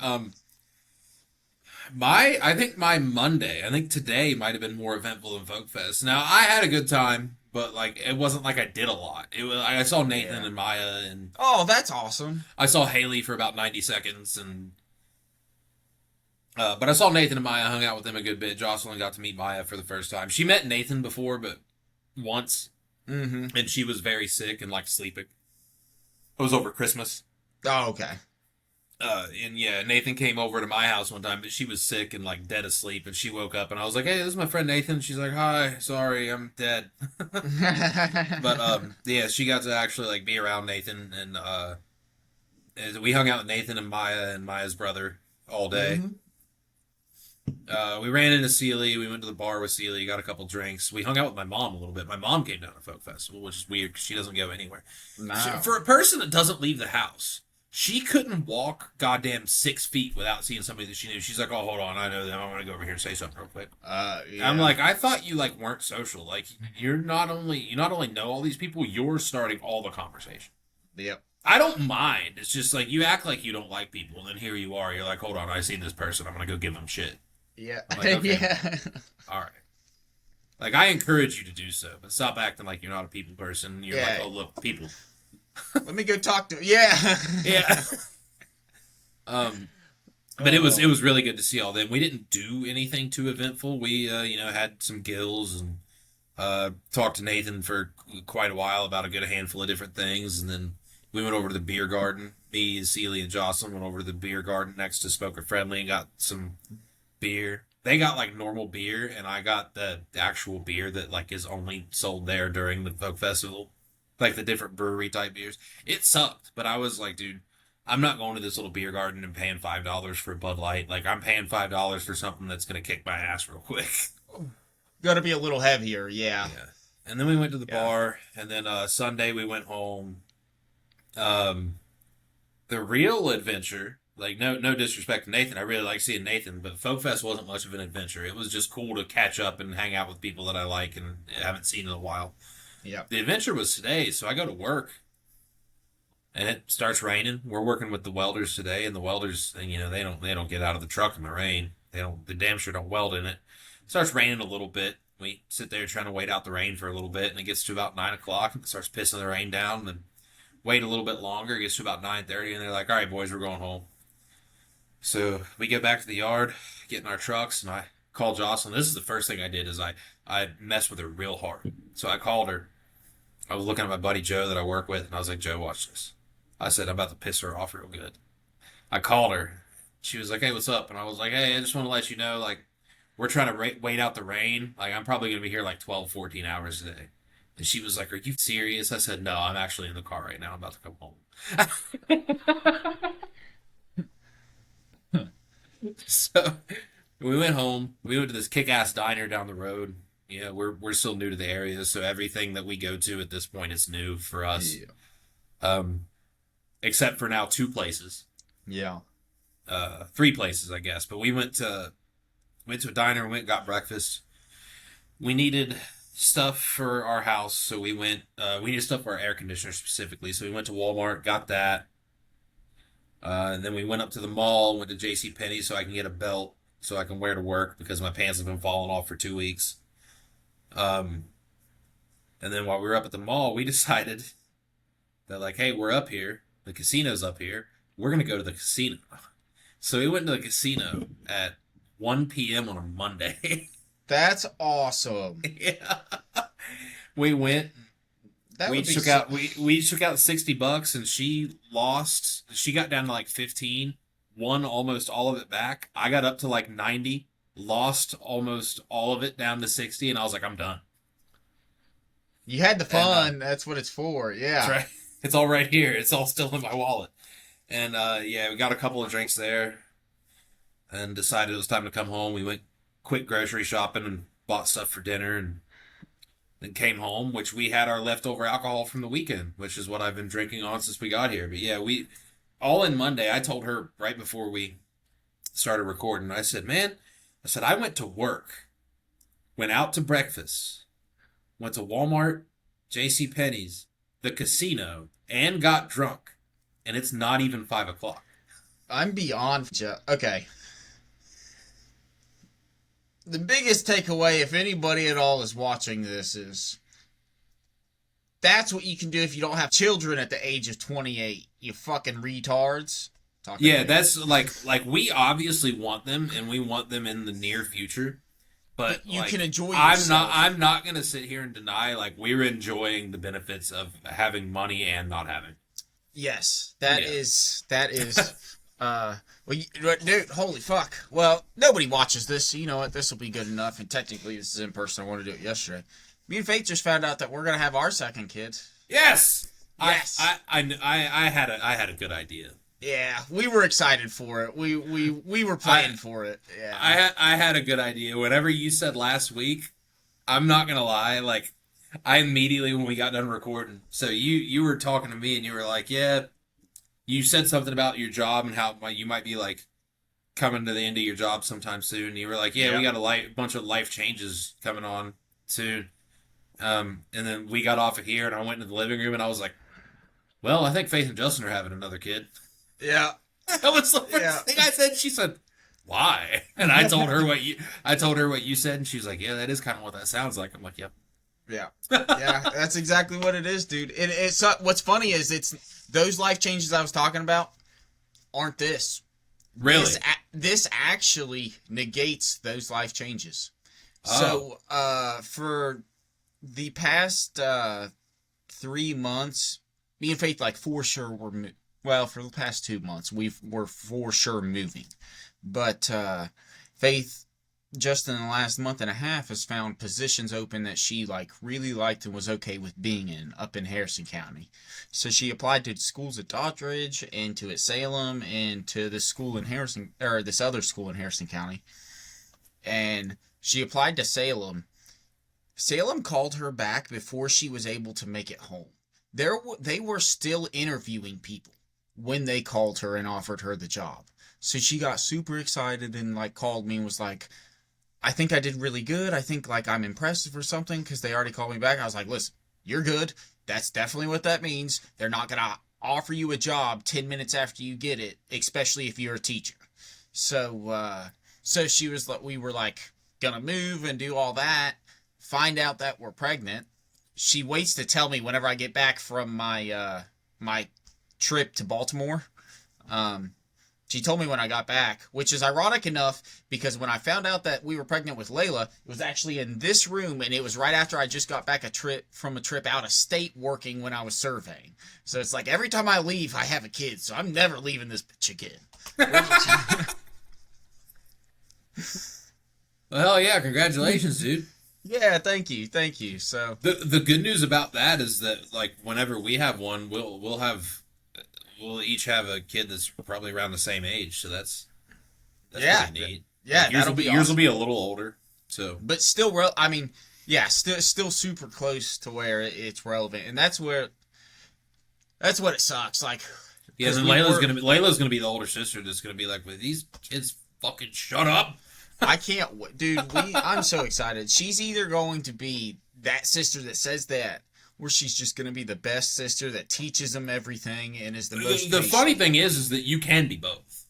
I think today might have been more eventful than Folk Fest. Now, I had a good time, but, it wasn't like I did a lot. I saw Nathan and Maya, and... Oh, that's awesome. I saw Haley for about 90 seconds, and... but I saw Nathan and Maya, hung out with them a good bit. Jocelyn got to meet Maya for the first time. She met Nathan before, but once. Mm-hmm. And she was very sick and, sleeping. It was over Christmas. Oh, okay. And yeah, Nathan came over to my house one time, but she was sick and dead asleep, and she woke up, and I was like, "Hey, this is my friend Nathan." She's like, "Hi, sorry, I'm dead." But yeah, she got to actually be around Nathan, and we hung out with Nathan and Maya's brother all day. Mm-hmm. We ran into Sealy. We went to the bar with Sealy, got a couple drinks. We hung out with my mom a little bit. My mom came down to Folk Festival, which is weird because she doesn't go anywhere. No. For a person that doesn't leave the house, she couldn't walk goddamn 6 feet without seeing somebody that she knew. She's like, "Oh, hold on, I know them. I want to go over here and say something real quick." Yeah. I'm like, I thought you weren't social. You not only know all these people, you're starting all the conversation. Yep. I don't mind. It's just you act like you don't like people, and then here you are. You're like, "Hold on, I seen this person. I'm gonna go give them shit." Yeah. Okay. Yeah. All right. I encourage you to do so, but stop acting like you're not a people person. You're "Oh, look, people." Let me go talk to. Yeah. Yeah. But it was really good to see all them. We didn't do anything too eventful. We had some gills and talked to Nathan for quite a while about a good handful of different things, and then we went over to the beer garden. Me, Celie, and Jocelyn went over to the beer garden next to Smoker Friendly and got some beer. They got normal beer, and I got the actual beer that is only sold there during the folk festival, the different brewery type beers. It sucked, but I was like, dude, I'm not going to this little beer garden and paying $5 for a Bud Light. I'm paying $5 for something that's gonna kick my ass real quick. Got to be a little heavier, yeah. And then we went to the bar, and then Sunday we went home. The real adventure. No disrespect to Nathan. I really like seeing Nathan, but Folk Fest wasn't much of an adventure. It was just cool to catch up and hang out with people that I like and haven't seen in a while. Yeah. The adventure was today, so I go to work and it starts raining. We're working with the welders today, and the welders, and they don't get out of the truck in the rain. They damn sure don't weld in it. It starts raining a little bit. We sit there trying to wait out the rain for a little bit, and it gets to about 9 o'clock, and it starts pissing the rain down. And then wait a little bit longer. It gets to about 9:30, and they're like, "All right, boys, we're going home." So we get back to the yard, get in our trucks, and I call Jocelyn. This is the first thing I did is I messed with her real hard. So I called her. I was looking at my buddy Joe that I work with, and I was like, "Joe, watch this." I said, "I'm about to piss her off real good." I called her. She was like, "Hey, what's up?" And I was like, "Hey, I just want to let you know, like, we're trying to wait out the rain. Like, I'm probably going to be here like 12, 14 hours today." And she was like, "Are you serious?" I said, "No, I'm actually in the car right now. I'm about to come home." So we went home. We went to this kick-ass diner down the road. Yeah, we're still new to the area, so everything that we go to at this point is new for us. Yeah. Um, except for now two places, Yeah. three places, I guess. But we went to a diner, went and got breakfast. We needed stuff for our house, so we needed stuff for our air conditioner specifically. So we went to Walmart, got that. And then we went up to the mall, went to J.C. Penney so I can get a belt so I can wear to work because my pants have been falling off for 2 weeks. Um, and then while we were up at the mall, we decided that, like, hey, we're up here. The casino's up here. We're going to go to the casino. So we went to the casino at 1 p.m. on a Monday. That's awesome. Yeah. We went. That We would be took out we took out $60 and she lost. She got down to like 15, won almost all of it back. I got up to like 90, lost almost all of it down to 60, and I was like, I'm done. You had the And fun. That's what it's for. Yeah. that's right. It's all right here. It's all still in my wallet. And yeah, we got a couple of drinks there and decided it was time to come home. We went quick grocery shopping and bought stuff for dinner and then came home, which we had our leftover alcohol from the weekend, which is what I've been drinking on since we got here. But yeah, we all in Monday. I told her right before we started recording, I said, "Man," I said, "I went to work, went out to breakfast, went to Walmart, J.C. Penney's, the casino, and got drunk, and it's not even 5 o'clock." I'm beyond. Okay. The biggest takeaway, if anybody at all is watching this, is that's what you can do if you don't have children at the age of 28. You fucking retards. Talking Yeah, to me. that's like we obviously want them, and we want them in the near future. But You like, can enjoy I'm yourself. not gonna sit here and deny like we're enjoying the benefits of having money and not having. Yes, Yeah. that is. Dude, holy fuck. Well, nobody watches this, so you know what? This will be good enough. And technically, this is in person. I wanted to do it yesterday. Me and Faith just found out that we're gonna have our second kid. Yes. Yes. I had a good idea. Yeah, we were excited for it. We were playing for it. Yeah. I had a good idea. Whatever you said last week, I'm not gonna lie. Like, I immediately when we got done recording, so you were talking to me and you were like, yeah, you said something about your job and how you might be like coming to the end of your job sometime soon. And you were like, yeah, we got a bunch of life changes coming on soon. And then we got off of here and I went into the living room and I was like, well, I think Faith and Justin are having another kid. Yeah. That was the first thing I said. She said, "Why?" And I told her what you said, and she was like, "Yeah, that is kind of what that sounds like." I'm like, "Yep." Yeah. Yeah, that's exactly what it is, dude. And it's what's funny is it's those life changes I was talking about aren't this. Really? This actually negates those life changes. So, for the past 3 months, me and Faith, like, for sure well, for the past 2 months, we're for sure moving. But Faith, just in the last month and a half, has found positions open that she, like, really liked and was okay with being in up in Harrison County. So she applied to schools at Doddridge and to at Salem and to this school in Harrison, or this other school in Harrison County. And she applied to Salem. Salem called her back before she was able to make it home. They were still interviewing people when they called her and offered her the job. So she got super excited and like called me and was like, I think I did really good. I think like I'm impressive or something because they already called me back. I was like, listen, you're good. That's definitely what that means. They're not going to offer you a job 10 minutes after you get it, especially if you're a teacher. So she was like, we were like going to move and do all that, find out that we're pregnant. She waits to tell me whenever I get back from my trip to Baltimore. She told me when I got back, which is ironic enough because when I found out that we were pregnant with Layla, it was actually in this room, and it was right after I just got back from a trip out of state working when I was surveying. So it's like every time I leave, I have a kid, so I'm never leaving this bitch again. Well, hell yeah, congratulations, dude. Yeah, thank you. So The good news about that is that like whenever we have one, we'll each have a kid that's probably around the same age, so that's yeah, pretty neat. yeah, Like, that'll be yours will awesome. be a little older, so But still, I mean, yeah, still super close to where it's relevant, and that's what it sucks. Like, yeah. because Then Layla's gonna be the older sister that's gonna be like, "With these kids, fucking shut up." I can't, dude. I'm so excited. She's either going to be that sister that says that, or she's just going to be the best sister that teaches them everything and is the most. The patient. funny thing is that you can be both.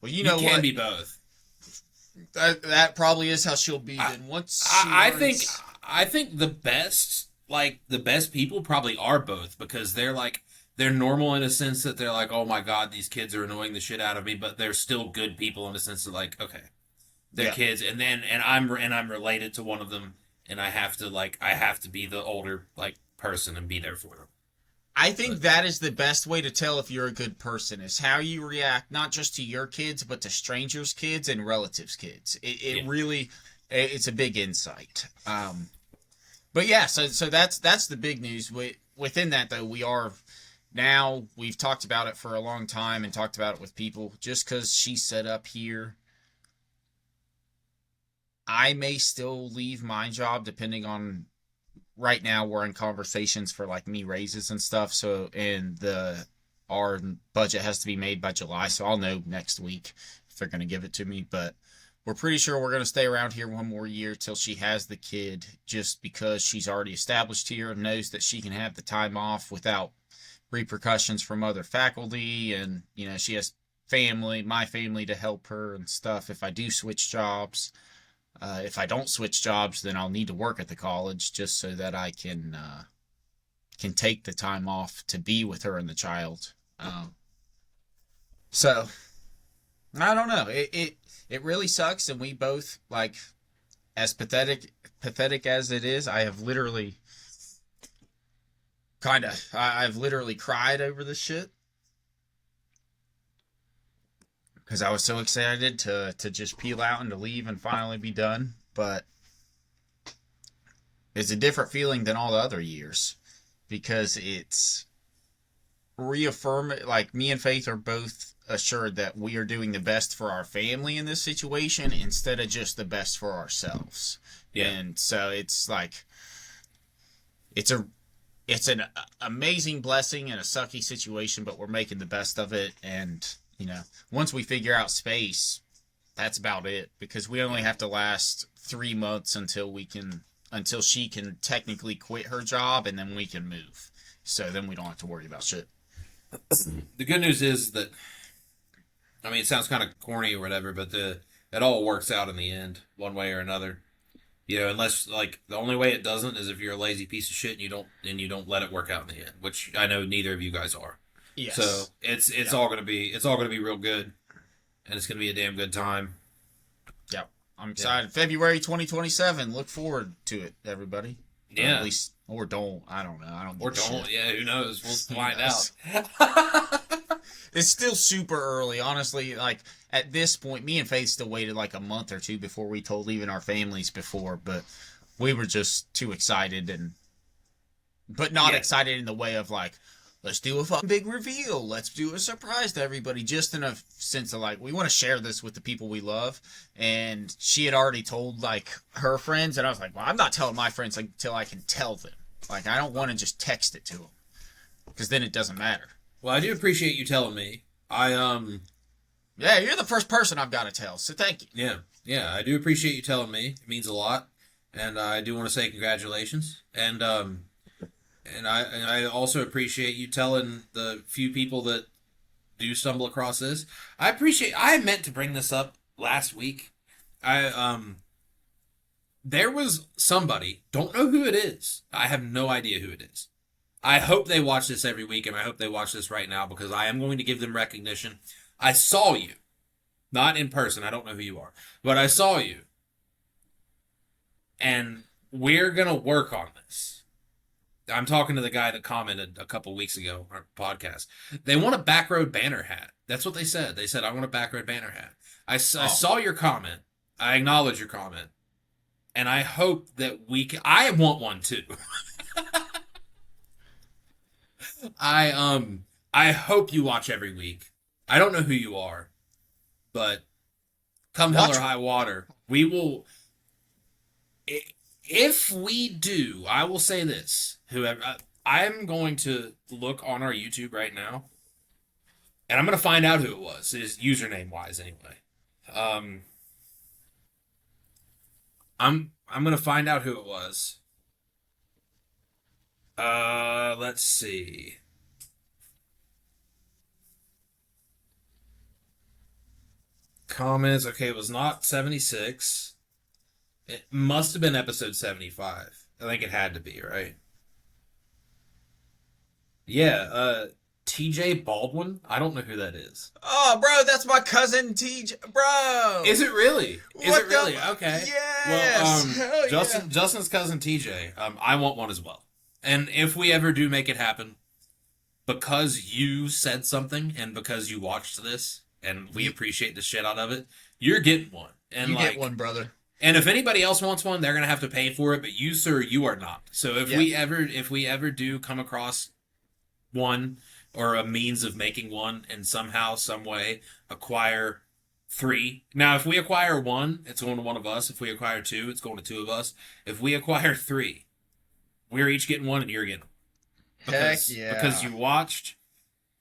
Well, you know you can what? be both. That probably is how she'll be. Then once she I think the best people probably are both because they're normal in a sense that they're like, oh my god, these kids are annoying the shit out of me, but they're still good people in a sense that like, okay, they're kids, and I'm related to one of them, and I have to be the older like person and be there for them. I think that is the best way to tell if you're a good person is how you react, not just to your kids, but to strangers' kids and relatives' kids. It really, it's a big insight. But yeah, so that's the big news. Within that though, we've talked about it for a long time and talked about it with people. Just because she's set up here, I may still leave my job depending on. Right now, we're in conversations for like me raises and stuff. So, and our budget has to be made by July. So I'll know next week if they're going to give it to me. But we're pretty sure we're going to stay around here one more year till she has the kid, just because she's already established here and knows that she can have the time off without repercussions from other faculty. And, she has my family to help her and stuff if I do switch jobs. If I don't switch jobs, then I'll need to work at the college just so that I can take the time off to be with her and the child. So I don't know. It really sucks, and we both like as pathetic as it is. I've literally cried over this shit. Because I was so excited to just peel out and to leave and finally be done. But it's a different feeling than all the other years. Because it's like me and Faith are both assured that we are doing the best for our family in this situation instead of just the best for ourselves. Yeah. And so it's like, it's an amazing blessing in a sucky situation, but we're making the best of it. And once we figure out space, that's about it, because we only have to last 3 months until she can technically quit her job, and then we can move. So then we don't have to worry about shit. The good news is that, I mean, it sounds kind of corny or whatever, but it all works out in the end, one way or another. Unless like the only way it doesn't is if you're a lazy piece of shit and you don't let it work out in the end, which I know neither of you guys are. Yes. So it's all gonna be real good, and it's gonna be a damn good time. Yep, I'm excited. Yeah. February 2027. Look forward to it, everybody. Yeah. At least, or don't. I don't know. I don't. Or don't. Shit. Yeah. Who knows? We'll find out. It's still super early, honestly. Like at this point, me and Faith still waited like a month or two before we told even our families before, but we were just too excited but not excited in the way of like, let's do a fucking big reveal. Let's do a surprise to everybody. Just in a sense of like, we want to share this with the people we love. And she had already told like her friends. And I was like, well, I'm not telling my friends until I can tell them. Like, I don't want to just text it to them, because then it doesn't matter. Well, I do appreciate you telling me. Yeah, you're the first person I've got to tell. So thank you. Yeah. I do appreciate you telling me. It means a lot. and I do want to say congratulations. And I also appreciate you telling the few people that do stumble across this. I appreciate. I meant to bring this up last week. I there was somebody, don't know who it is. I have no idea who it is. I hope they watch this every week, and I hope they watch this right now because I am going to give them recognition. I saw you, not in person. I don't know who you are, but I saw you, and we're gonna work on this. I'm talking to the guy that commented a couple weeks ago on our podcast. They want a Backroad banner hat. That's what they said. They said, I want a Backroad banner hat. I saw your comment. I acknowledge your comment. And I hope that we can. I want one too. I hope you watch every week. I don't know who you are, but come hell or high water, we will. If we do, I will say this. Whoever, I'm going to look on our YouTube right now, and I'm going to find out who it was. Is username wise anyway. I'm going to find out who it was. Let's see. Comments. Okay, it was not 76. It must have been episode 75. I think it had to be, right? Yeah, TJ Baldwin. I don't know who that is. Oh, bro, that's my cousin TJ. Bro, Is it really? Is What it really? the- Okay. Yes. Well, Hell Justin's cousin TJ. I want one as well. And if we ever do make it happen, because you said something and because you watched this and we appreciate the shit out of it, you're getting one. And you like, get one, brother. and if anybody else wants one, they're gonna have to pay for it. But you, sir, you are not. So if Yeah. we ever do come across one or a means of making one and somehow, some way acquire 3. Now, if we acquire 1, it's going to one of us. If we acquire 2, it's going to 2 of us. If we acquire 3, we're each getting one and you're getting one. Heck yeah. Because you watched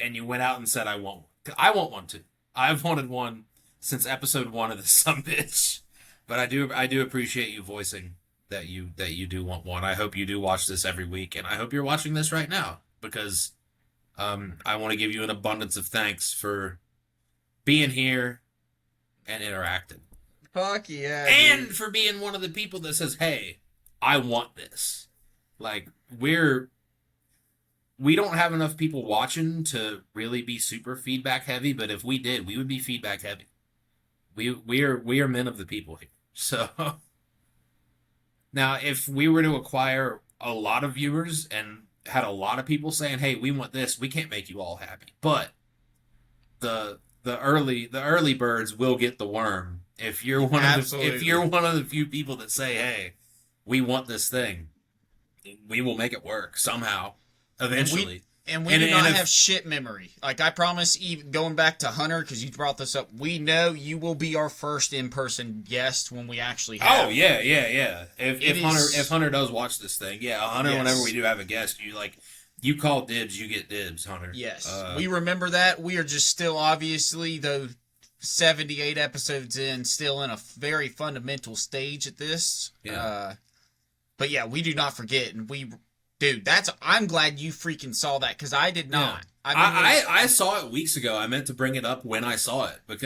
and you went out and said, I want one. I want one too. I've wanted one since episode 1 of the Sumbitch. But I do appreciate you voicing that you do want one. I hope you do watch this every week, and I hope you're watching this right now because I want to give you an abundance of thanks for being here and interacting, Fuck yeah. and dude. for being one of the people that says, "Hey, I want this." Like we don't have enough people watching to really be super feedback heavy, but if we did, we would be feedback heavy. We are men of the people here. So now, if we were to acquire a lot of viewers and had a lot of people saying, "Hey, we want this," we can't make you all happy. But the early birds will get the worm. If you're one of the few people that say, "Hey, we want this thing," we will make it work somehow eventually. And we do not have shit memory. Like, I promise, even going back to Hunter, because you brought this up, we know you will be our first in-person guest when we actually have. Oh, yeah. If Hunter does watch this thing, Hunter, Yes. whenever we do have a guest, you call dibs, you get dibs, Hunter. Yes. We remember that. We are just still, obviously, though 78 episodes in, still in a very fundamental stage at this. Yeah. But yeah, we do not forget, and dude, I'm glad you freaking saw that, because I did not. Yeah. I saw it weeks ago. I meant to bring it up when I saw it, but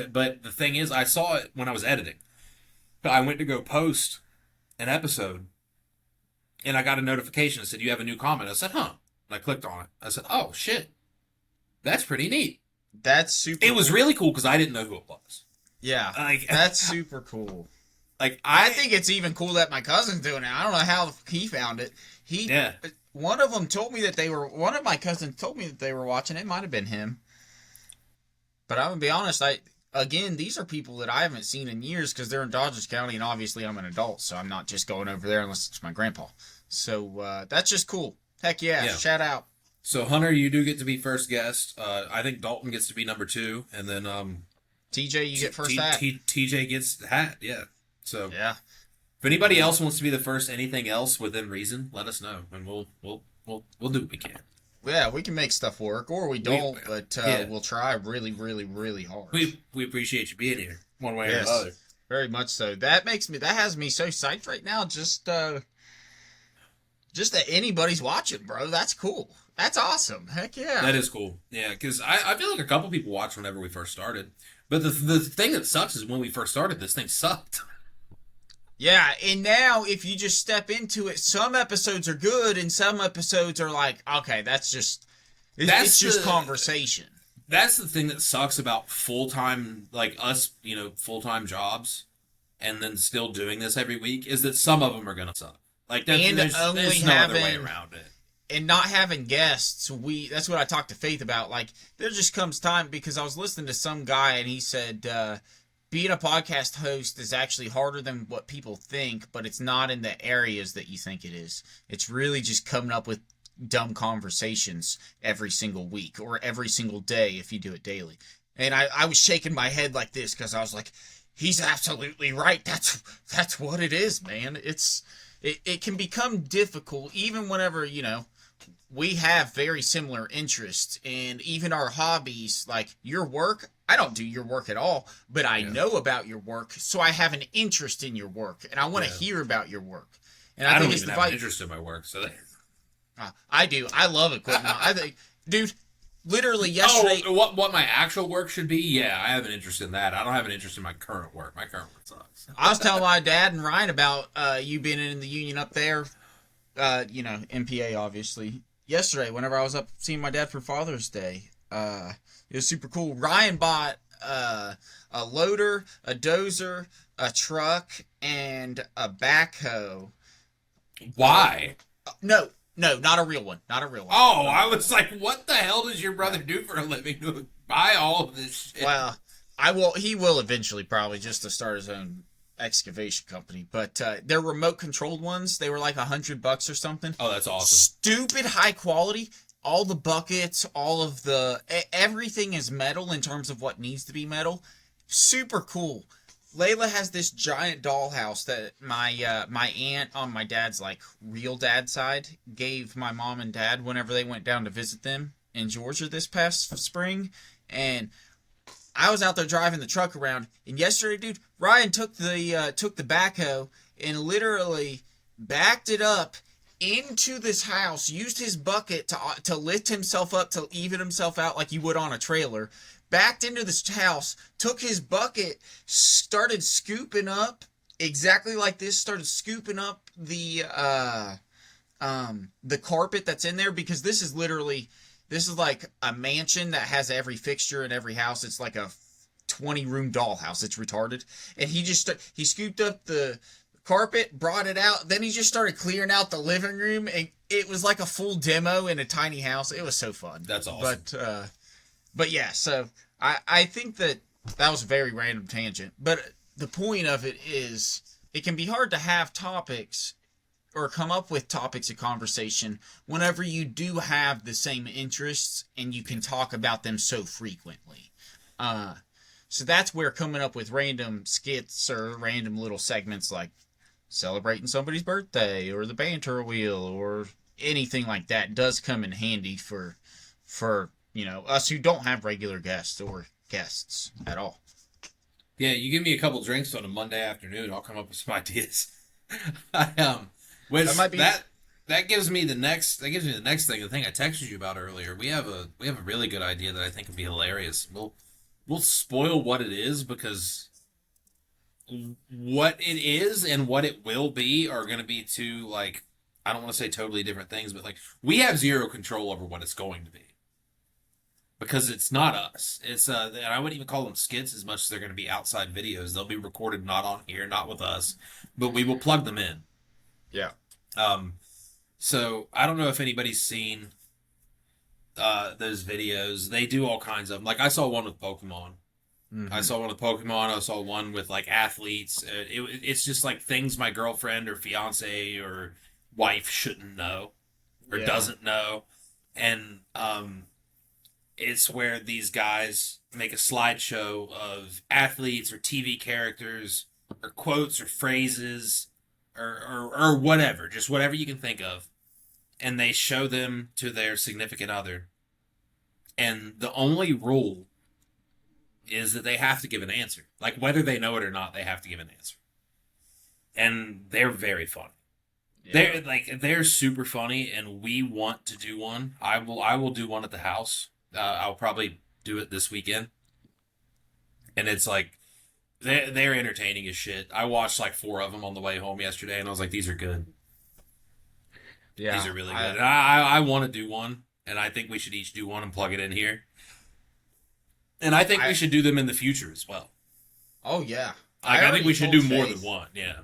the thing is, I saw it when I was editing. But I went to go post an episode, and I got a notification that said, "You have a new comment." I said, "Huh?" And I clicked on it. I said, "Oh, shit. That's pretty neat." That's super It was cool. really cool because I didn't know who it was. Yeah, Like, that's super cool. Like, I think it's even cool that my cousin's doing it. I don't know how he found it. Yeah. One of them told me that one of my cousins told me that they were watching. It might have been him. But I'm going to be honest, again, these are people that I haven't seen in years because they're in Dodgers County, and obviously I'm an adult, so I'm not just going over there unless it's my grandpa. So that's just cool. Heck yeah. Shout out. So, Hunter, you do get to be first guest. I think Dalton gets to be number 2, and then TJ, you get first hat. TJ gets the hat, yeah. So, Yeah. if anybody else wants to be the first anything else within reason, let us know, and we'll do what we can. Yeah, we can make stuff work, or we don't, but yeah. we'll try really, really, really hard. We appreciate you being here, one way or Yes. another. Very much so. That has me so psyched right now. Just that anybody's watching, bro. That's cool. That's awesome. Heck yeah. That is cool. Yeah, because I feel like a couple people watched whenever we first started. But the thing that sucks is when we first started, this thing sucked. Yeah, and now if you just step into it, some episodes are good and some episodes are like, okay, it's just conversation. That's the thing that sucks about full time, like us, full time jobs, and then still doing this every week is that some of them are gonna suck. Like And there's no other way around it. And not having guests, that's what I talked to Faith about. Like, there just comes time, because I was listening to some guy and he said, being a podcast host is actually harder than what people think, but it's not in the areas that you think it is. It's really just coming up with dumb conversations every single week or every single day if you do it daily. And I was shaking my head like this because I was like, he's absolutely right. That's what it is, man. It can become difficult even whenever, we have very similar interests, and even our hobbies, like your work. I don't do your work at all, but I know about your work, so I have an interest in your work, and I want to hear about your work. And I don't even have an interest in my work, so I do. I love equipment. I think, dude, literally yesterday. Oh, what my actual work should be? Yeah, I have an interest in that. I don't have an interest in my current work. My current work sucks. I was telling my dad and Ryan about you being in the union up there. MPA obviously. Yesterday, whenever I was up seeing my dad for Father's Day, it was super cool. Ryan bought a loader, a dozer, a truck, and a backhoe. Why? No, not a real one. Not a real one. Oh, I was like, what the hell does your brother do for a living to buy all of this shit? Well, he will eventually, probably, just to start his own excavation company. But they're remote controlled ones. They were like $100 or something. Oh, that's awesome. Stupid high quality. All the buckets, everything is metal in terms of what needs to be metal. Super cool. Layla has this giant dollhouse that my aunt on my dad's like real dad side gave my mom and dad whenever they went down to visit them in Georgia this past spring. And I was out there driving the truck around, and yesterday, dude, Ryan took the backhoe and literally backed it up into this house, used his bucket to lift himself up, to even himself out like you would on a trailer, backed into this house, took his bucket, started scooping up, exactly like this, started scooping up the carpet that's in there, because this is like a mansion that has every fixture in every house. It's like a 20-room dollhouse. It's retarded. And he scooped up the carpet, brought it out, then he just started clearing out the living room, and it was like a full demo in a tiny house. It was so fun. That's awesome. But yeah, so I think that was a very random tangent. But the point of it is, it can be hard to have topics or come up with topics of conversation whenever you do have the same interests and you can talk about them so frequently. So that's where coming up with random skits or random little segments like celebrating somebody's birthday or the banter wheel or anything like that does come in handy for us who don't have regular guests or guests at all. Yeah, you give me a couple drinks on a Monday afternoon, I'll come up with some ideas. That gives me the next thing. The thing I texted you about earlier. We have a really good idea that I think would be hilarious. We'll spoil what it is, because what it is and what it will be are going to be two, like, I don't want to say totally different things, but like, we have zero control over what it's going to be, because it's not us. It's and I wouldn't even call them skits as much as they're going to be outside videos. They'll be recorded not on here, not with us, but we will plug them in. Yeah. So I don't know if anybody's seen those videos. They do all kinds of them. Like, I saw one with Pokemon. Mm-hmm. I saw one with like athletes. It's just like things my girlfriend or fiance or wife shouldn't know or doesn't know. And it's where these guys make a slideshow of athletes or TV characters or quotes or phrases or whatever, just whatever you can think of. And they show them to their significant other. And the only rule is that they have to give an answer. Like, whether they know it or not, they have to give an answer. And they're very funny. Yeah. They're super funny, and we want to do one. I will do one at the house. I'll probably do it this weekend. And it's like they're entertaining as shit. I watched like 4 of them on the way home yesterday, and I was like, these are good. Yeah. These are really good. And I want to do one, and I think we should each do one and plug it in here. And I think we should do them in the future as well. Oh yeah. I think we should do more than one. Yeah.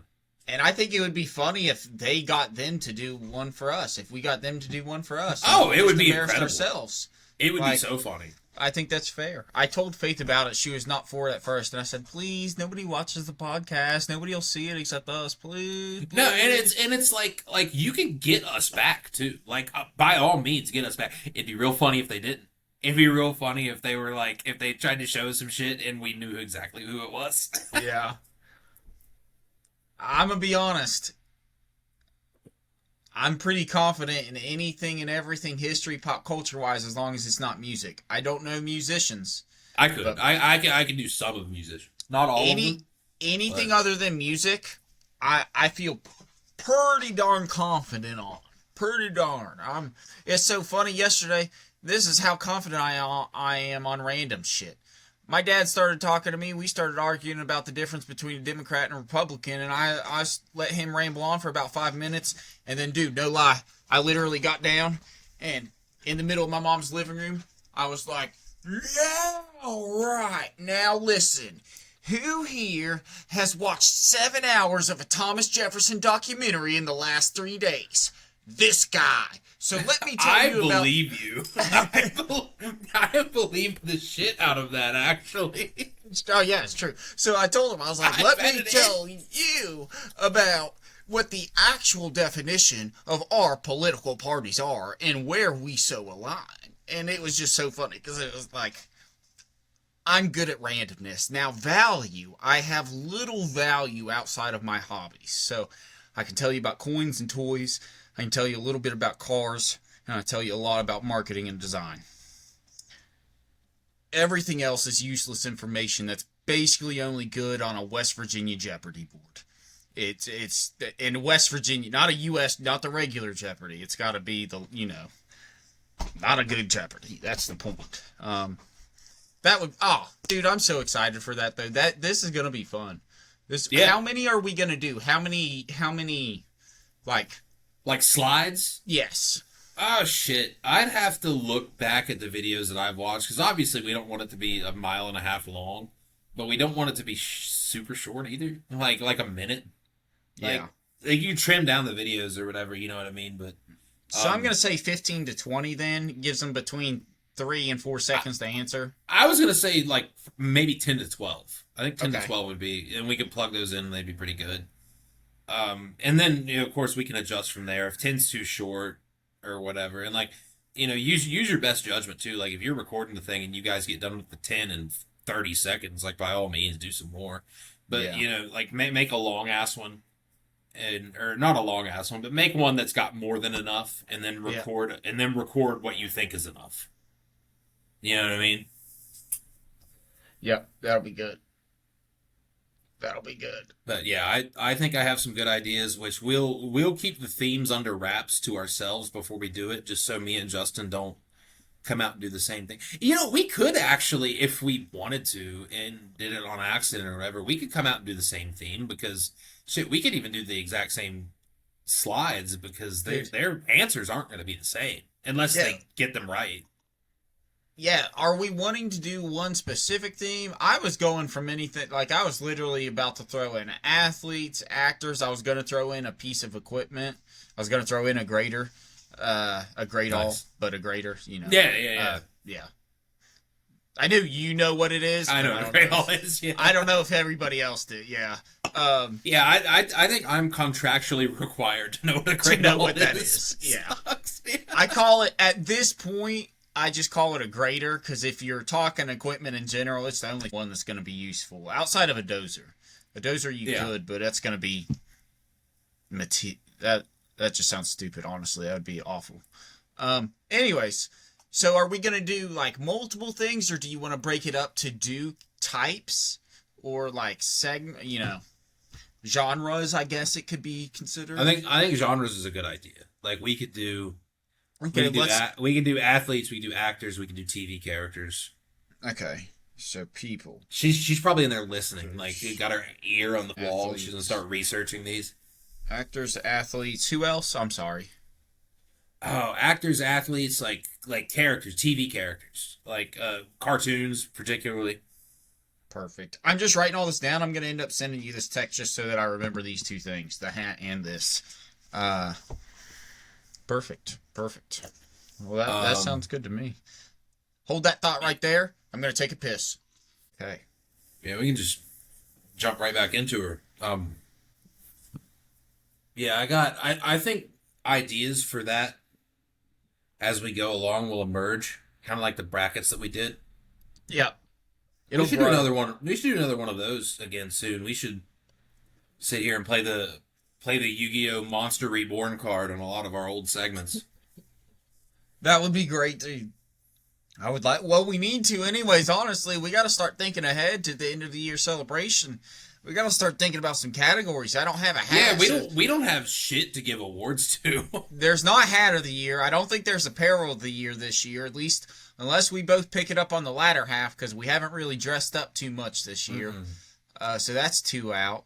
And I think it would be funny if they got them to do one for us. If we got them to do one for us. Oh, it would be incredible. Ourselves. It would be so funny. I think that's fair. I told Faith about it. She was not for it at first, and I said, "Please, nobody watches the podcast. Nobody will see it except us. Please." No, and it's like you can get us back too. Like by all means, get us back. It'd be real funny if they didn't. It'd be real funny if they were like if they tried to show some shit and we knew exactly who it was. Yeah. I'm gonna be honest. I'm pretty confident in anything and everything history, pop culture wise, as long as it's not music. I don't know musicians. I could. I can do some of musicians. Not all of them. Anything other than music, I feel pretty darn confident on. Pretty darn. It's so funny. Yesterday, this is how confident I am on random shit. My dad started talking to me. We started arguing about the difference between a Democrat and a Republican, and I let him ramble on for about 5 minutes. And then, dude, no lie, I literally got down, and in the middle of my mom's living room, I was like, yeah, all right, now listen. Who here has watched 7 hours of a Thomas Jefferson documentary in the last 3 days? This guy. So let me tell you about... believe you. I believe the shit out of that, actually. Oh, yeah, it's true. So I told him, I was like, let me tell you about what the actual definition of our political parties are and where we so align. And it was just so funny because it was like, I'm good at randomness. Now, value, I have little value outside of my hobbies. So I can tell you about coins and toys. I can tell you a little bit about cars, and I'll tell you a lot about marketing and design. Everything else is useless information that's basically only good on a West Virginia Jeopardy board. It's in West Virginia, not a U.S., not the regular Jeopardy. It's got to be the, not a good Jeopardy. That's the point. Dude, I'm so excited for that though. This is gonna be fun. How many are we gonna do? How many, like slides? Yes. Oh, shit. I'd have to look back at the videos that I've watched, because obviously we don't want it to be 1.5 miles long, but we don't want it to be super short either. Like a minute. Like you trim down the videos or whatever, you know what I mean? But so I'm going to say 15 to 20 then. Gives them between 3 and 4 seconds to answer. I was going to say like maybe 10 to 12. I think 10 to 12 would be, and we could plug those in and they'd be pretty good. And then, of course, we can adjust from there. If 10's too short or whatever. And, use your best judgment, too. Like, if you're recording the thing and you guys get done with the 10 in 30 seconds, by all means, do some more. But, make a long-ass one. Or not a long-ass one, but make one that's got more than enough and then record what you think is enough. You know what I mean? Yep, that'll be good. That'll be good. But yeah, I think I have some good ideas, which we'll keep the themes under wraps to ourselves before we do it, just so me and Justin don't come out and do the same thing. We could actually, if we wanted to, and did it on accident or whatever, we could come out and do the same theme, because shit, we could even do the exact same slides, because their answers aren't going to be the same unless they get them right. Yeah, are we wanting to do one specific theme? I was going from anything, I was literally about to throw in athletes, actors. I was going to throw in a piece of equipment. I was going to throw in a grader, a grade all, but a grader, Yeah. Yeah. I knew you know what it is. I know what a grade all is, yeah. I don't know if everybody else did, yeah. I think I'm contractually required to know what a grade all is. That is, yeah. I call it, at this point, I just call it a grader, because if you're talking equipment in general, it's the only one that's going to be useful. Outside of a dozer. A dozer you could, but that's going to be... That just sounds stupid, honestly. That would be awful. Anyways, So are we going to do like multiple things, or do you want to break it up to do types or like segment, genres, I guess it could be considered? I think genres is a good idea. Like Okay, let's. we can do athletes, we can do actors, we can do TV characters. Okay, so people. She's probably in there listening, like got her ear on the wall. Athletes. She's gonna start researching these. Actors, athletes. Who else? I'm sorry. Oh, actors, athletes, like characters, TV characters, like cartoons, particularly. Perfect. I'm just writing all this down. I'm going to end up sending you this text just so that I remember these two things, the hat and this. Perfect. Perfect. Well, that sounds good to me. Hold that thought right there. I'm going to take a piss. Okay. Yeah, we can just jump right back into her. Yeah, I think ideas for that as we go along will emerge, kind of like the brackets that we did. Yep. We should do another one. We should do another one of those again soon. We should sit here and play the Yu-Gi-Oh! Monster Reborn card on a lot of our old segments. That would be great, dude. I would like. Well, we need to, anyways. Honestly, we got to start thinking ahead to the end of the year celebration. We got to start thinking about some categories. I don't have a hat. Yeah, we don't have shit to give awards to. There's not hat of the year. I don't think there's apparel of the year this year, at least unless we both pick it up on the latter half, because we haven't really dressed up too much this year. Mm-hmm. So that's 2 out.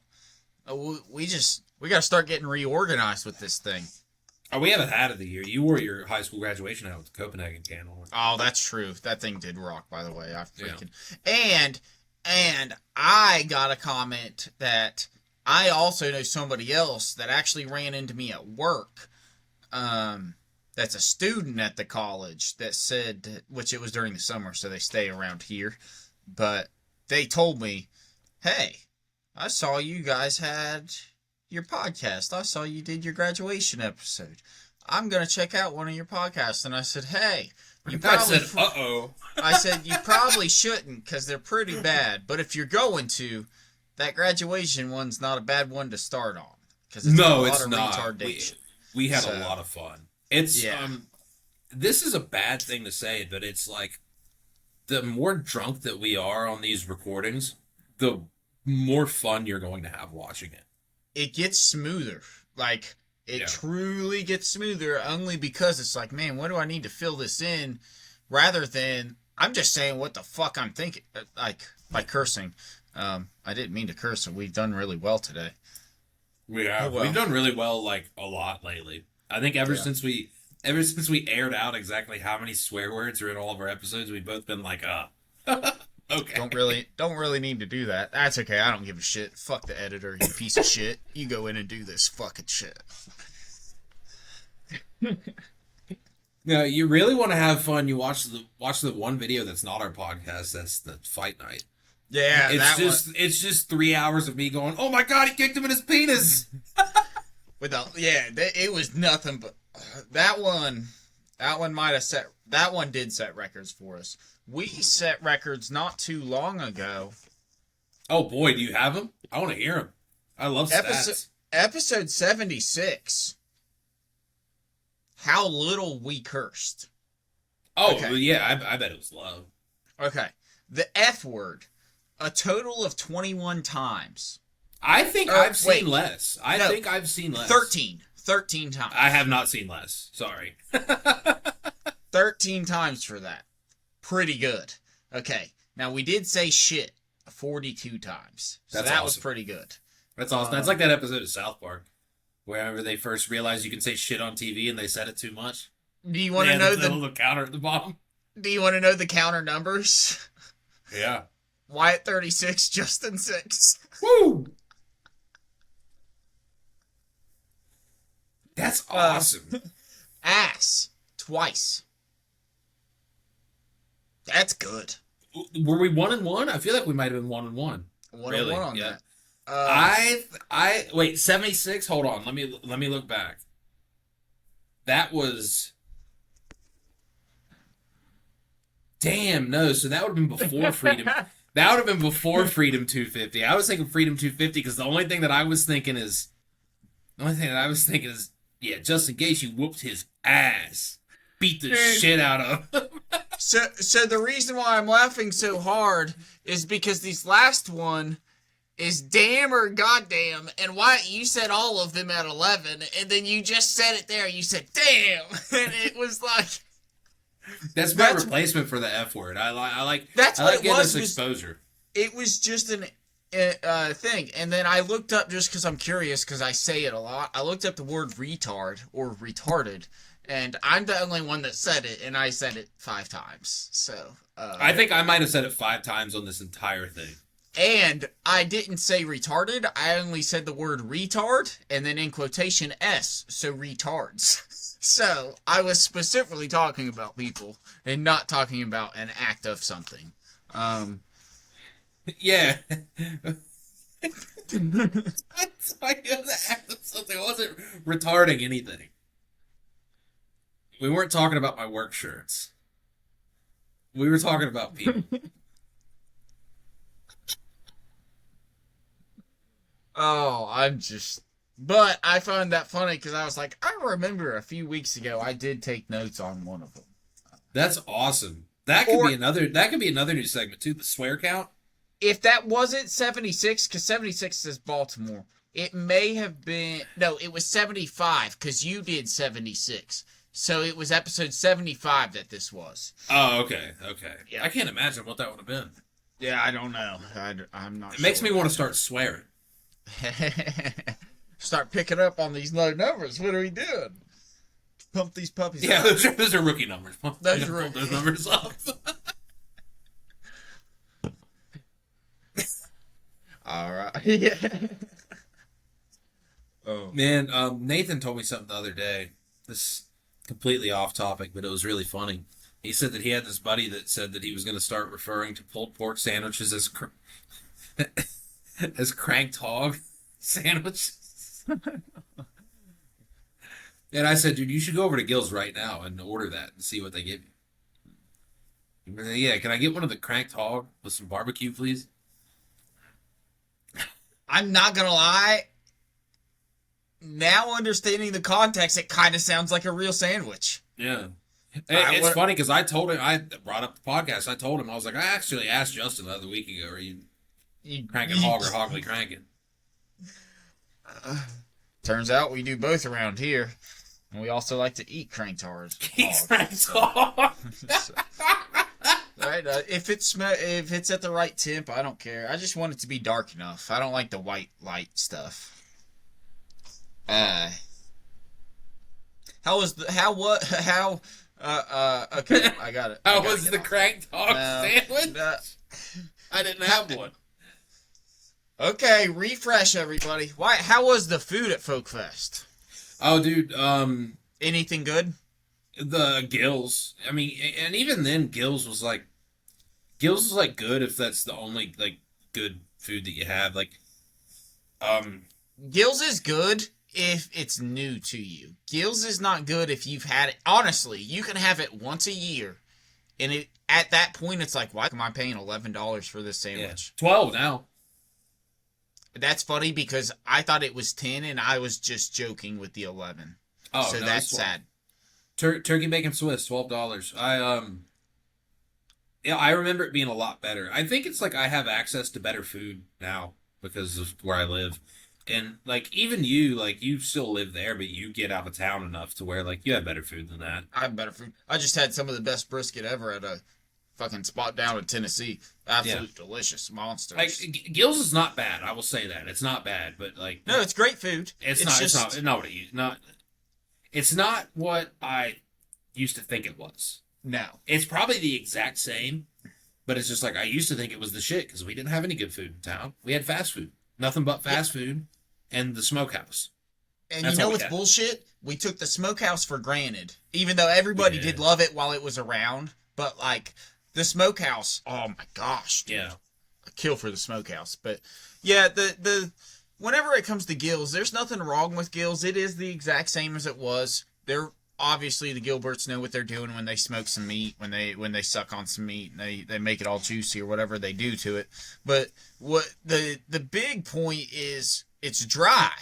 We got to start getting reorganized with this thing. Oh, we have a hat of the year. You wore your high school graduation hat with the Copenhagen can on. Oh, that's true. That thing did rock, by the way. I freaking And I got a comment that I also know somebody else that actually ran into me at work. That's a student at the college that said, which it was during the summer, so they stay around here. But they told me, hey, I saw you guys had your podcast. I saw you did your graduation episode. I'm going to check out one of your podcasts. And I said, hey, you probably... I said, uh-oh. I said, you probably shouldn't because they're pretty bad. But if you're going to, that graduation one's not a bad one to start on. Because it's not. Retardation. We had a lot of fun. It's this is a bad thing to say, but it's like the more drunk that we are on these recordings, the more fun you're going to have watching it. It gets smoother. Like, it truly gets smoother only because it's like, man, what do I need to fill this in? Rather than, I'm just saying what the fuck I'm thinking, like, by cursing. I didn't mean to curse, and we've done really well today. We have. We've done really well, like, a lot lately. I think ever since we aired out exactly how many swear words are in all of our episodes, we've both been like, okay. Don't really need to do that. That's okay. I don't give a shit. Fuck the editor, you piece of shit. You go in and do this fucking shit. No, you really want to have fun. You watch the one video that's not our podcast. That's the fight night. Yeah, it's just 3 hours of me going, oh my god, he kicked him in his penis. It was nothing but that one did set records for us. We set records not too long ago. Oh boy, do you have them? I want to hear them. I love stats. Episode 76. How little we cursed. Oh, okay. Yeah, I bet it was low. Okay. The F word. A total of 21 times. I think I've seen less. I think I've seen less. 13. 13 times. I have not seen less. Sorry. 13 times for that. Pretty good. Okay. Now, we did say shit 42 times. So that was pretty good. That's awesome. That's like that episode of South Park. Wherever they first realized you can say shit on TV and they said it too much. Do you want to know the little counter at the bottom? Do you want to know the counter numbers? Yeah. Wyatt 36, Justin 6. Woo! That's awesome. Ass twice. That's good. Were we 1-1? I feel like we might have been 1-1. 1-1 on that. I wait, 76. Hold on. Let me look back. That was. Damn, no. So that would have been before Freedom. That would have been before Freedom 250. I was thinking Freedom 250 because the only thing that I was thinking is, yeah, Justin Gaethje whooped his ass. beat the shit out of him. So the reason why I'm laughing so hard is because this last one is damn or goddamn, and Wyatt, you said all of them at 11, and then you just said it there. You said damn, and it was like that's my replacement for the F word. I like that's I what like it getting was. this exposure. It was just an thing, and then I looked up just because I'm curious because I say it a lot. I looked up the word retard or retarded, and I'm the only one that said it, and I said it 5 times. So I think I might have said it 5 times on this entire thing. And I didn't say retarded. I only said the word retard and then in quotation S, so retards. So I was specifically talking about people and not talking about an act of something. Yeah. That's like the act of something. I wasn't retarding anything. We weren't talking about my work shirts. We were talking about people. Oh, but I found that funny because I was like, I remember a few weeks ago I did take notes on one of them. That's awesome. That could be another. That could be another new segment too. The swear count. If that wasn't 76, because 76 says Baltimore, it may have been no. It was 75 because you did 76. So it was episode 75 that this was. Oh, okay. Yeah. I can't imagine what that would have been. Yeah, I don't know. I'm not. It makes me want to start swearing. Start picking up on these low numbers. What are we doing? Pump these puppies Yeah, up. those are rookie numbers. Those are rookie. Those numbers up. All right. Yeah. Oh man, Nathan told me something the other day. This is completely off topic, but it was really funny. He said that he had this buddy that said that he was going to start referring to pulled pork sandwiches as as cranked hog sandwiches. And I said, dude, you should go over to Gill's right now and order that and see what they give you. Said, yeah, can I get one of the cranked hog with some barbecue, please? I'm not gonna lie. Now understanding the context, it kind of sounds like a real sandwich. Yeah. It's funny because I told him, I brought up the podcast. I told him, I was like, I actually asked Justin the other week ago, are you cranking hog or hogly cranking? Turns out we do both around here. And we also like to eat cranked hogs. Cranked hog. Right? If it's at the right temp, I don't care. I just want it to be dark enough. I don't like the white light stuff. Okay, I got it. How was the cranked hog sandwich? I didn't have one. Okay, refresh everybody. How was the food at Folk Fest? Oh, dude, anything good? The Gills. I mean, and even then, Gills was like good if that's the only like good food that you have. Like, Gills is good if it's new to you. Gills is not good if you've had it. Honestly, you can have it once a year, and at that point, it's like, why am I paying $11 for this sandwich? Yeah. 12 now. That's funny because I thought it was 10, and I was just joking with the 11. Oh, so no, that's sad. Turkey bacon Swiss, $12. I remember it being a lot better. I think it's like I have access to better food now because of where I live. And like even you, like you still live there, but you get out of town enough to where like you have better food than that. I have better food. I just had some of the best brisket ever at a fucking spot down in Tennessee. Absolute delicious monsters. Like Gills is not bad. I will say that it's not bad, but like no, it's great food. It's not what I used to think it was. No, it's probably the exact same, but it's just like I used to think it was the shit because we didn't have any good food in town. We had fast food, nothing but fast food, and the smokehouse. And that's you know what's bullshit? We took the smokehouse for granted, even though everybody did love it while it was around. But like the smokehouse, oh my gosh, dude. Yeah, a kill for the smokehouse. But yeah, the whenever it comes to Gills, there's nothing wrong with Gills. It is the exact same as it was. They're obviously the Gilberts know what they're doing when they smoke some meat, when they suck on some meat, and they make it all juicy or whatever they do to it. But what the big point is, it's dry.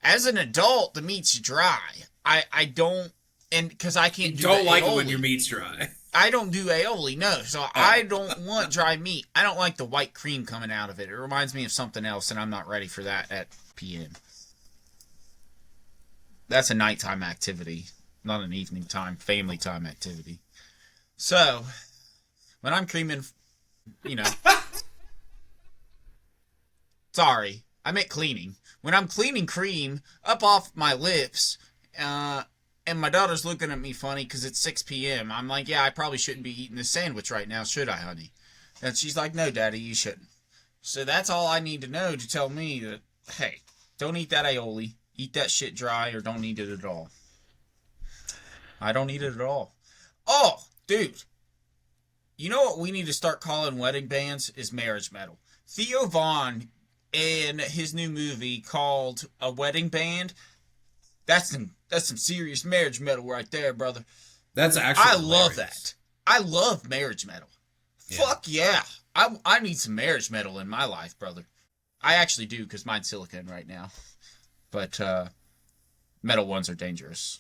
As an adult, the meat's dry. I don't and because I can't You do don't the like aioli. it when your meat's dry. I don't do aioli, no. So I don't want dry meat. I don't like the white cream coming out of it. It reminds me of something else, and I'm not ready for that at PM. That's a nighttime activity, not an evening time, family time activity. So when I'm creaming, you know, sorry, I meant cleaning. When I'm cleaning cream up off my lips, and my daughter's looking at me funny because it's 6 p.m., I'm like, yeah, I probably shouldn't be eating this sandwich right now, should I, honey? And she's like, no, Daddy, you shouldn't. So that's all I need to know to tell me that, hey, don't eat that aioli. Eat that shit dry or don't eat it at all. I don't eat it at all. Oh, dude. You know what we need to start calling wedding bands is marriage metal. Theo Vaughn in his new movie called A Wedding Band, that's some serious marriage metal right there, brother. That's actually I hilarious. love that. I love marriage metal. Yeah. Fuck yeah. I need some marriage metal in my life, brother. I actually do because mine's silicone right now. But metal ones are dangerous.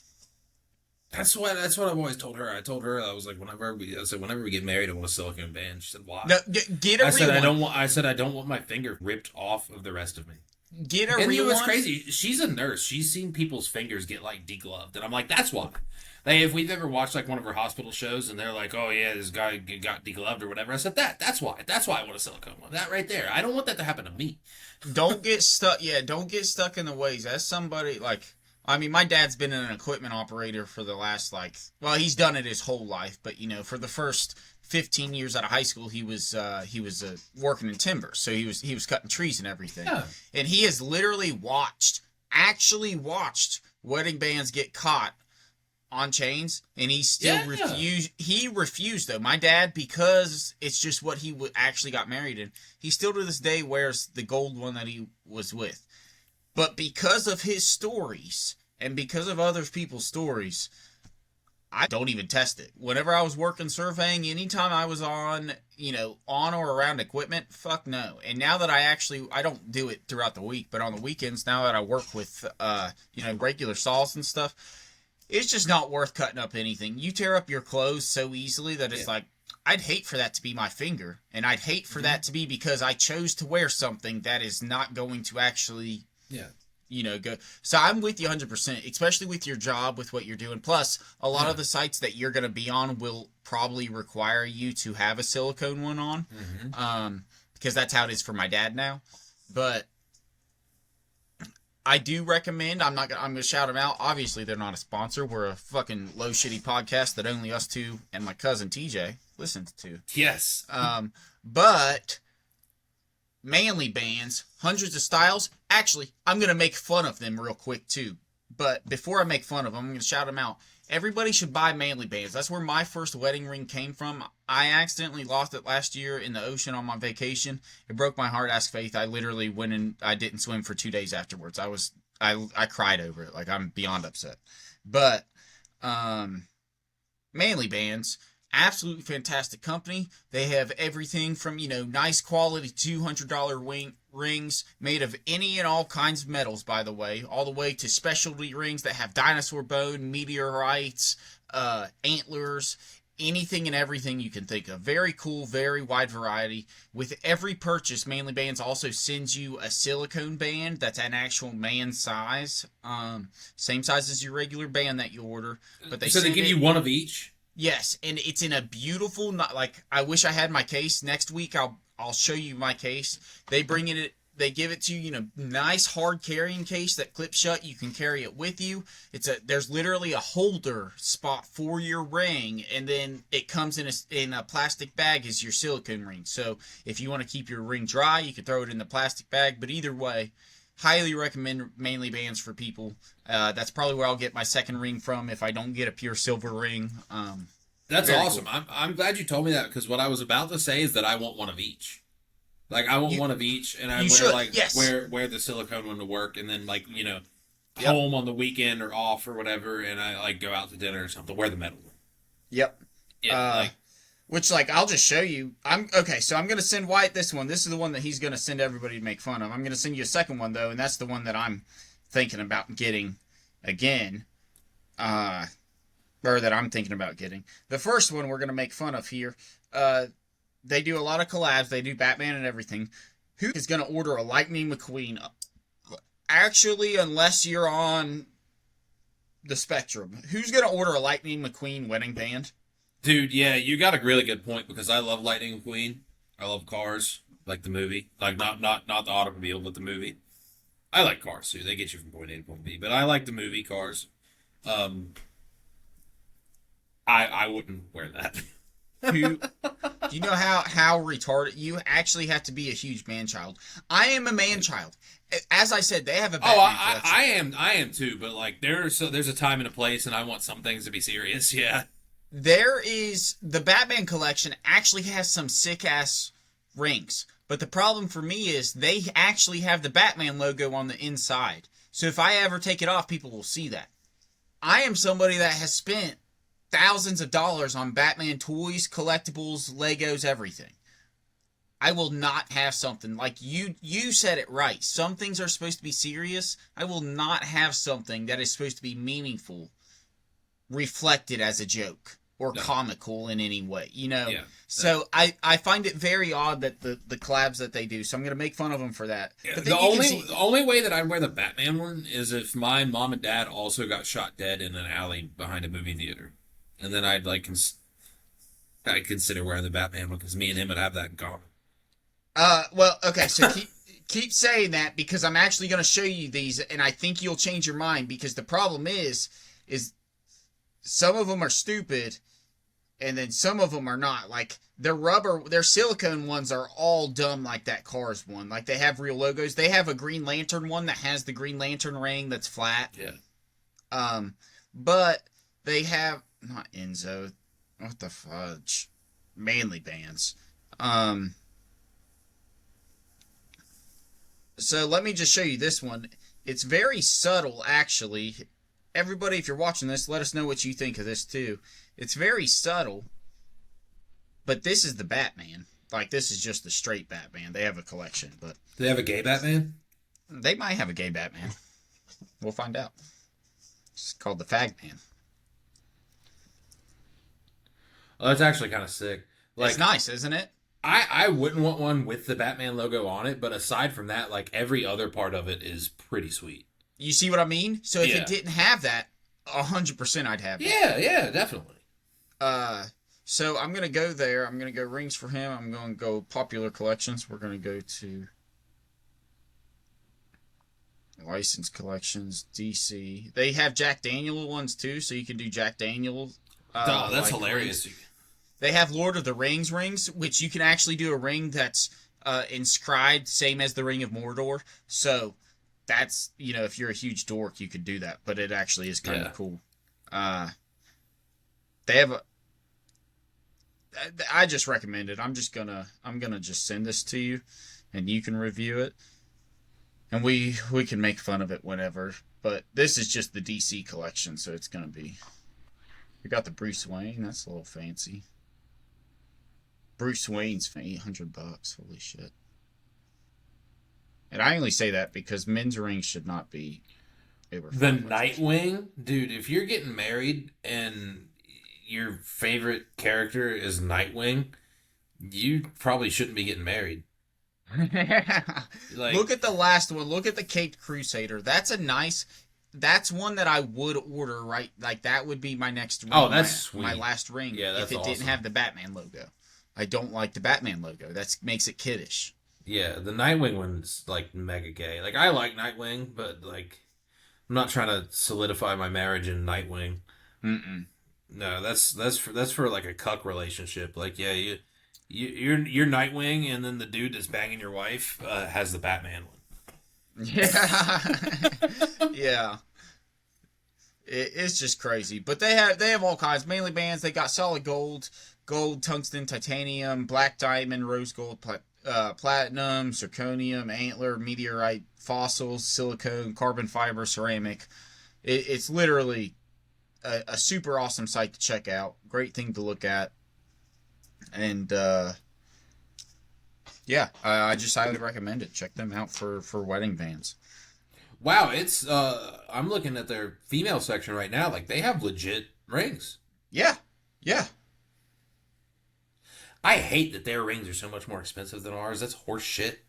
That's what I've always told her. I told her, I was like, whenever we get married, I want a silicone band. She said, why? No, get a real one. I said I don't want my finger ripped off of the rest of me. Get a And real what's one. crazy? She's a nurse. She's seen people's fingers get like degloved, and I'm like, that's why. Like, if we've ever watched like one of her hospital shows, and they're like, oh yeah, this guy got degloved or whatever, I said that's why. That's why I want a silicone one. That right there. I don't want that to happen to me. Don't get stuck. Yeah, don't get stuck in the ways. As somebody like, I mean, my dad's been an equipment operator for the last he's done it his whole life, but for the first 15 years out of high school, he was working in timber, so he was cutting trees and everything. Yeah. And he has literally actually watched wedding bands get caught on chains, and he still refused. He refused though. My dad, because it's just what he actually got married in. He still to this day wears the gold one that he was with. But because of his stories and because of other people's stories, I don't even test it. Whenever I was working surveying, anytime I was on or around equipment, fuck no. And now that I don't do it throughout the week, but on the weekends, now that I work with, regular saws and stuff, it's just not worth cutting up anything. You tear up your clothes so easily that it's like, I'd hate for that to be my finger. And I'd hate for that to be because I chose to wear something that is not going to actually... go. So I'm with you 100%, especially with your job, with what you're doing. Plus, a lot of the sites that you're going to be on will probably require you to have a silicone one on, because that's how it is for my dad now. But I do recommend. I'm going to shout them out. Obviously, they're not a sponsor. We're a fucking low shitty podcast that only us two and my cousin TJ listens to. Yes. But manly bands, hundreds of styles. Actually, I'm going to make fun of them real quick, too. But before I make fun of them, I'm going to shout them out. Everybody should buy manly bands. That's where my first wedding ring came from. I accidentally lost it last year in the ocean on my vacation. It broke my heart, ask Faith. I literally went and I didn't swim for 2 days afterwards. I cried over it. Like, I'm beyond upset. But, manly bands... absolutely fantastic company. They have everything from, nice quality $200 rings made of any and all kinds of metals, by the way, all the way to specialty rings that have dinosaur bone, meteorites, antlers, anything and everything you can think of. Very cool, very wide variety. With every purchase, Manly Bands also sends you a silicone band that's an actual man size. Same size as your regular band that you order. But they give you one of each? Yes, and it's in a beautiful, not like, I wish I had my case. Next week I'll show you my case. They give it to you, nice hard carrying case that clips shut. You can carry it with you. There's literally a holder spot for your ring, and then it comes in a plastic bag as your silicone ring. So if you want to keep your ring dry, you can throw it in the plastic bag. But either way, highly recommend Manly Bands for people. That's probably where I'll get my second ring from if I don't get a pure silver ring. That's awesome. Cool. I'm glad you told me that, because what I was about to say is that I want one of each. Like, I want one of each, and I wear the silicone one to work, and then home on the weekend or off or whatever, and I go out to dinner or something. Wear the metal one. Yep. Yeah. Which, I'll just show you. So I'm going to send Wyatt this one. This is the one that he's going to send everybody to make fun of. I'm going to send you a second one, though, and that's the one that I'm thinking about getting again. or that I'm thinking about getting. The first one we're gonna make fun of here. They do a lot of collabs. They do Batman and everything. Who is gonna order a Lightning McQueen? Actually, unless you're on the spectrum, who's gonna order a Lightning McQueen wedding band? Dude, yeah, you got a really good point because I love Lighting McQueen. I love cars, like the movie, like not the automobile, but the movie. I like cars too. They get you from point A to point B, but I like the movie Cars. Um, I wouldn't wear that. Who do you know how retarded you actually have to be a huge man child? I am a man child. As I said, they have a Oh, Batman collection. I am too. But like, there's a time and a place, and I want some things to be serious. Yeah, There is the Batman collection actually has some sick ass rings. But the problem for me is they actually have the Batman logo on the inside. So if I ever take it off, people will see that. I am somebody that has spent thousands of dollars on Batman toys, collectibles, Legos, everything. I will not have something like you said it right. Some things are supposed to be serious. I will not have something that is supposed to be meaningful reflected as a joke or no, comical in any way, you know. yeah. So I find it very odd that the collabs that they do. So I'm gonna make fun of them for that. Yeah, But then you can see, the only way that I'd wear the Batman one is if my mom and dad also got shot dead in an alley behind a movie theater, and then I'd consider wearing the Batman one because me and him would have that in common. well, okay, so keep saying that because I'm actually gonna show you these, and I think you'll change your mind because the problem is some of them are stupid, and then some of them are not. Like their silicone ones are all dumb, like that Cars one. Like they have real logos. They have a Green Lantern one that has the Green Lantern ring that's flat. Yeah. But they have not Enzo. What the fudge? Manly bands. So let me just show you this one. It's very subtle, actually. Everybody, if you're watching this, let us know what you think of this too. It's very subtle, but this is the Batman. Like, this is just the straight Batman. They have a collection, but Do they have a gay Batman? they might have a gay Batman. We'll find out. It's called the Fag Man. Oh, that's actually kind of sick. Like, It's nice, isn't it? I wouldn't want one with the Batman logo on it, but aside from that, like every other part of it is pretty sweet. You see what I mean? So if Yeah. it didn't have that, 100% I'd have it. Yeah, definitely. So I'm gonna go there. I'm gonna go rings for him. I'm gonna go popular collections. We're gonna go to license collections, DC. They have Jack Daniel ones too, so you can do Jack Daniel. Oh, that's like hilarious. rings. They have Lord of the Rings rings, which you can actually do a ring that's inscribed, same as the Ring of Mordor. So that's, if you're a huge dork, you could do that. But it actually is kind of cool. They have I just recommend it. I'm gonna just send this to you, and you can review it, and we can make fun of it whenever. But this is just the DC collection, so it's gonna be. We got the Bruce Wayne. That's a little fancy. Bruce Wayne's for $800. Holy shit! And I only say that because men's rings should not be. The Nightwing, dude. If you're getting married and your favorite character is Nightwing, you probably shouldn't be getting married. Like, look at the last one. Look at the Caped Crusader. That's one that I would order, right? Like, that would be my next ring. Oh, that's sweet. My last ring. Yeah, that's if it awesome. didn't have the Batman logo. I don't like the Batman logo. That makes it kiddish. Yeah, the Nightwing one's like mega gay. Like, I like Nightwing, but like, I'm not trying to solidify my marriage in Nightwing. Mm-mm. No, that's for like a cuck relationship. Like, yeah, you're Nightwing, and then the dude that's banging your wife has the Batman one. Yeah. Yeah. It's just crazy. But they have all kinds. Mainly bands. They got solid gold, tungsten, titanium, black diamond, rose gold, platinum, zirconium, antler, meteorite, fossils, silicone, carbon fiber, ceramic. It's literally a super awesome site to check out. Great thing to look at. And yeah, I just highly recommend it. Check them out for wedding bands. Wow, it's I'm looking at their female section right now. Like, they have legit rings. Yeah, yeah. I hate that their rings are so much more expensive than ours. That's horse shit.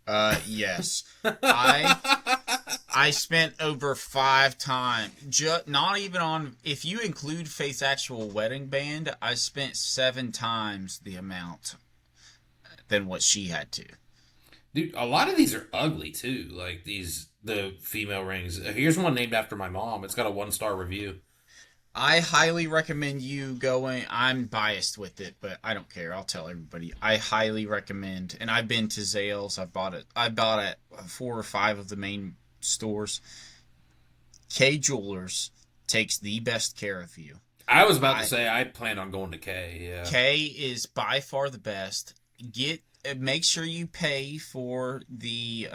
Yes. I I spent over 5 times. Not even on. If you include Faith's actual wedding band, I spent 7 times the amount than what she had to. Dude, a lot of these are ugly too. Like the female rings. Here's one named after my mom. It's got a 1-star review. I highly recommend you going. I'm biased with it, but I don't care. I'll tell everybody. I highly recommend, and I've been to Zales. I bought it. I bought at 4 or 5 of the main stores. K Jewelers takes the best care of you. I was about to say I plan on going to K. Yeah. K is by far the best. Make sure you pay for the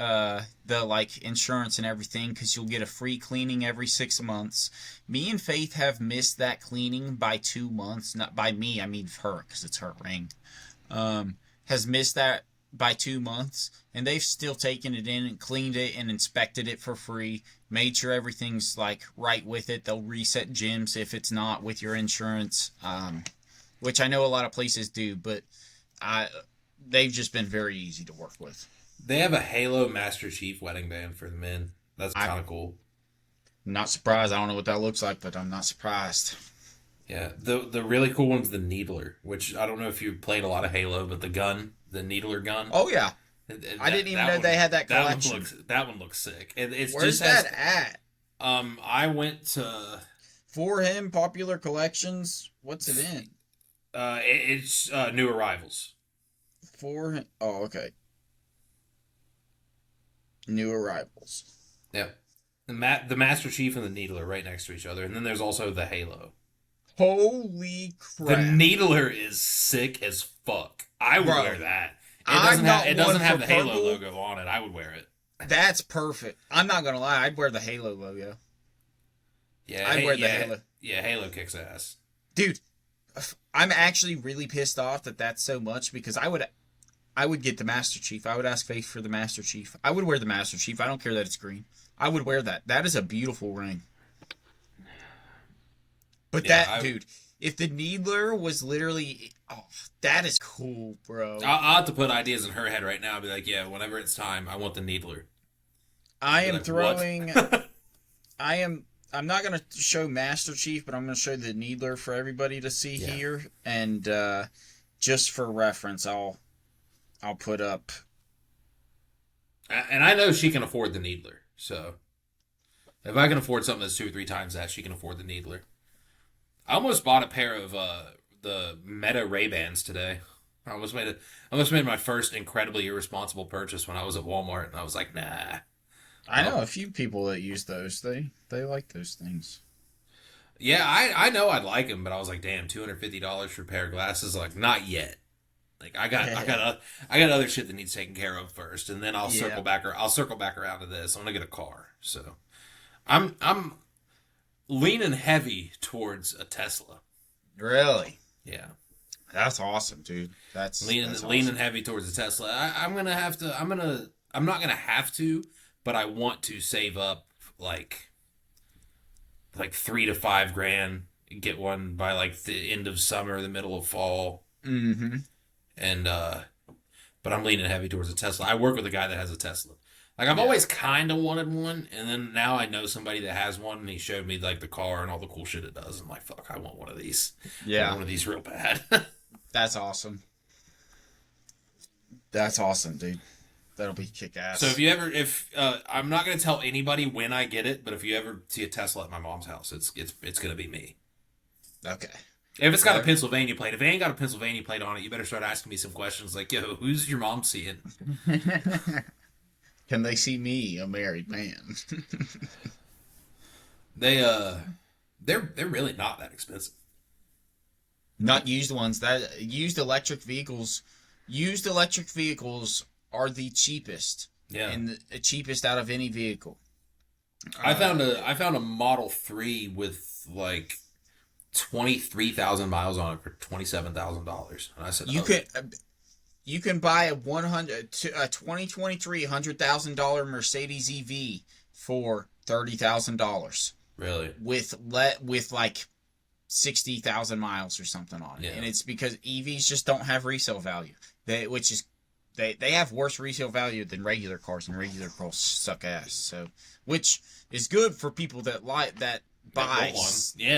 like insurance and everything, because you'll get a free cleaning every 6 months. Me and Faith have missed that cleaning by 2 months. Not by me, I mean her, because it's her ring. Has missed that by 2 months, and they've still taken it in and cleaned it and inspected it for free. Made sure everything's like right with it. They'll reset gems if it's not with your insurance, which I know a lot of places do, but they've just been very easy to work with. They have a Halo Master Chief wedding band for the men. That's kind of cool. Not surprised. I don't know what that looks like, but I'm not surprised. Yeah, the really cool one's the Needler, which I don't know if you played a lot of Halo, but the Needler gun. Oh yeah, I didn't even know they had that collection. That one looks sick. Where's that at? I went to For Him Popular Collections. What's it in? It's New Arrivals. For Him. Oh, okay. New Arrivals. Yeah, the Master Chief and the Needler right next to each other, and then there's also the Halo. Holy crap! The Needler is sick as fuck. I would wear that. It doesn't have the Halo logo on it. I would wear it. That's perfect. I'm not gonna lie. I'd wear the Halo logo. Yeah, I'd wear the Halo. Yeah, Halo kicks ass. Dude, I'm actually really pissed off that that's so much, because I would get the Master Chief. I would ask Faith for the Master Chief. I would wear the Master Chief. I don't care that it's green. I would wear that. That is a beautiful ring. But dude, if the Needler was literally... Oh, that is cool, bro. I'll have to put ideas in her head right now. I'll be like, yeah, whenever it's time, I want the Needler. I'm not going to show Master Chief, but I'm going to show the Needler for everybody to see here. And just for reference, I'll put up... And I know she can afford the Needler, so... If I can afford something that's 2 or 3 times that, she can afford the Needler. I almost bought a pair of the Meta Ray-Bans today. I almost made my first incredibly irresponsible purchase when I was at Walmart, and I was like, nah. I know a few people that use those. They like those things. Yeah, I know I'd like them, but I was like, damn, $250 for a pair of glasses? Like, not yet. Like, I got other shit that needs taken care of first, and then I'll circle back around to this. I'm gonna get a car, so I'm leaning heavy towards a Tesla. Really? Yeah. That's awesome, dude. That's leaning awesome. heavy towards a Tesla. I'm not gonna have to, but I want to save up like $3 to $5 grand, get one by like the end of summer, the middle of fall. Mm-hmm. And but I'm leaning heavy towards a Tesla. I work with a guy that has a Tesla. Like, I've always kind of wanted one, and then now I know somebody that has one, and he showed me like the car and all the cool shit it does. I'm like, fuck, I want one of these. Yeah, I want one of these real bad. That's awesome. That's awesome, dude. That'll be kick ass. So if I'm not gonna tell anybody when I get it, but if you ever see a Tesla at my mom's house, it's gonna be me. Okay. If it's got a Pennsylvania plate, if it ain't got a Pennsylvania plate on it, you better start asking me some questions like, yo, who's your mom seeing? Can they see me, a married man? They're really not that expensive. Not used ones. Used electric vehicles are the cheapest. Yeah. And the cheapest out of any vehicle. I found a Model 3 with like 23,000 miles on it for $27,000, and I said, you can buy a 2023 $100,000 Mercedes EV for $30,000. Really? with like 60,000 miles or something on it. Yeah. And it's because EVs just don't have resale value. They have worse resale value than regular cars, and regular cars suck ass. So, which is good for people that buy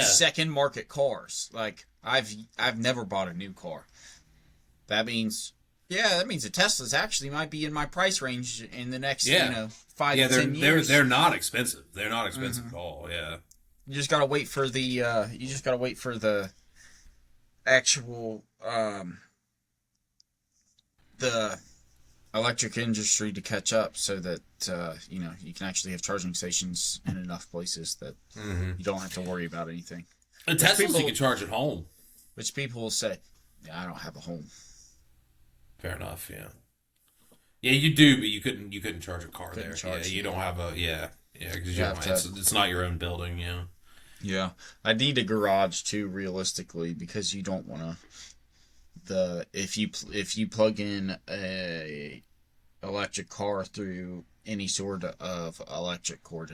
second market cars. Like I've never bought a new car. That means the Teslas actually might be in my price range in the next 5 to 10 years. They're not expensive. They're not expensive at all. Yeah. You just gotta wait for the actual the electric industry to catch up, so that you can actually have charging stations in enough places that you don't have to worry about anything. And Teslas you can charge at home. Which people will say, "Yeah, I don't have a home." Fair enough. Yeah. Yeah, you do, but you couldn't charge a car there. You don't have a because it's not your own building. Yeah. Yeah, I need a garage too, realistically, because you don't want to. If you plug in a electric car through any sort of electric cord,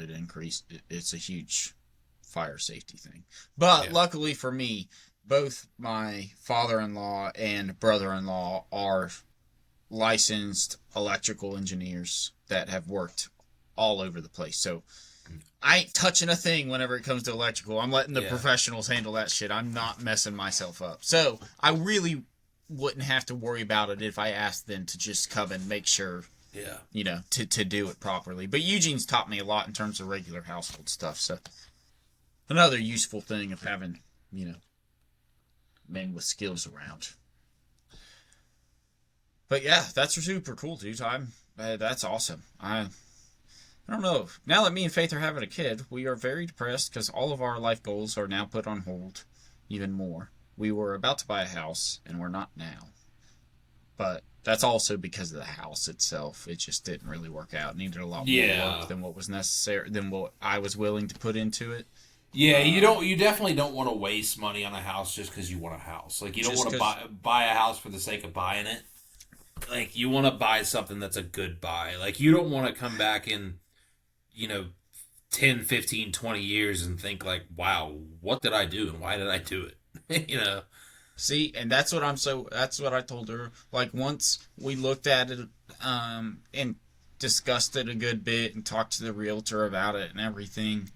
it's a huge fire safety thing. But luckily for me, both my father-in-law and brother-in-law are licensed electrical engineers that have worked all over the place. So I ain't touching a thing whenever it comes to electrical. I'm letting the professionals handle that shit. I'm not messing myself up. So I really wouldn't have to worry about it if I asked them to just come and make sure, to do it properly. But Eugene's taught me a lot in terms of regular household stuff. So another useful thing of having, men with skills around. But yeah, that's super cool, dude. That's awesome. I don't know. Now that me and Faith are having a kid, we are very depressed because all of our life goals are now put on hold even more. We were about to buy a house, and we're not now. But that's also because of the house itself. It just didn't really work out. It needed a lot more work than what was necessary, than what I was willing to put into it. Yeah, you definitely don't want to waste money on a house just because you want a house. Like, you don't want to buy a house for the sake of buying it. Like, you want to buy something that's a good buy. Like, you don't want to come back in 10, 15, 20 years and think like, wow, what did I do and why did I do it? See, and that's what I told her. Like, once we looked at it and discussed it a good bit and talked to the realtor about it and everything,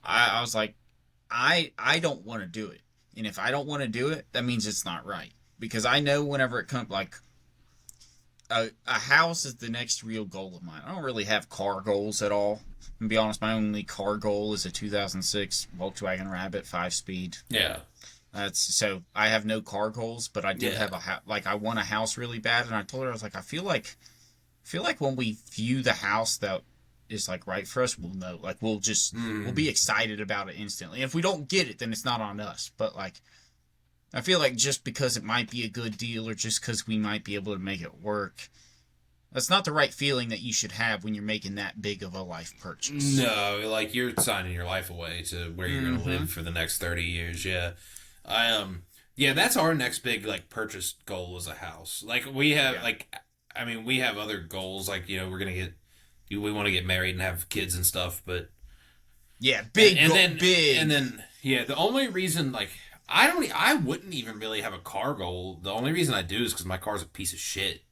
I was like, I don't want to do it. And if I don't want to do it, that means it's not right. Because I know whenever it comes, like, a house is the next real goal of mine. I don't really have car goals at all. To be honest, my only car goal is a 2006 Volkswagen Rabbit 5-speed. Yeah. So I have no car goals, but I did have I want a house really bad, and I told her, I was like, I feel like when we view the house that is like right for us, we'll know. Like, we'll be excited about it instantly. If we don't get it, then it's not on us. But like, I feel like just because it might be a good deal or just because we might be able to make it work, that's not the right feeling that you should have when you're making that big of a life purchase. No, like, you're signing your life away to where you're going to live for the next 30 years. Yeah. That's our next big, like, purchase goal is a house. Like, we have, we have other goals. Like, we want to get married and have kids and stuff, but. Yeah, big. And then, the only reason, like, I wouldn't even really have a car goal. The only reason I do is because my car's a piece of shit.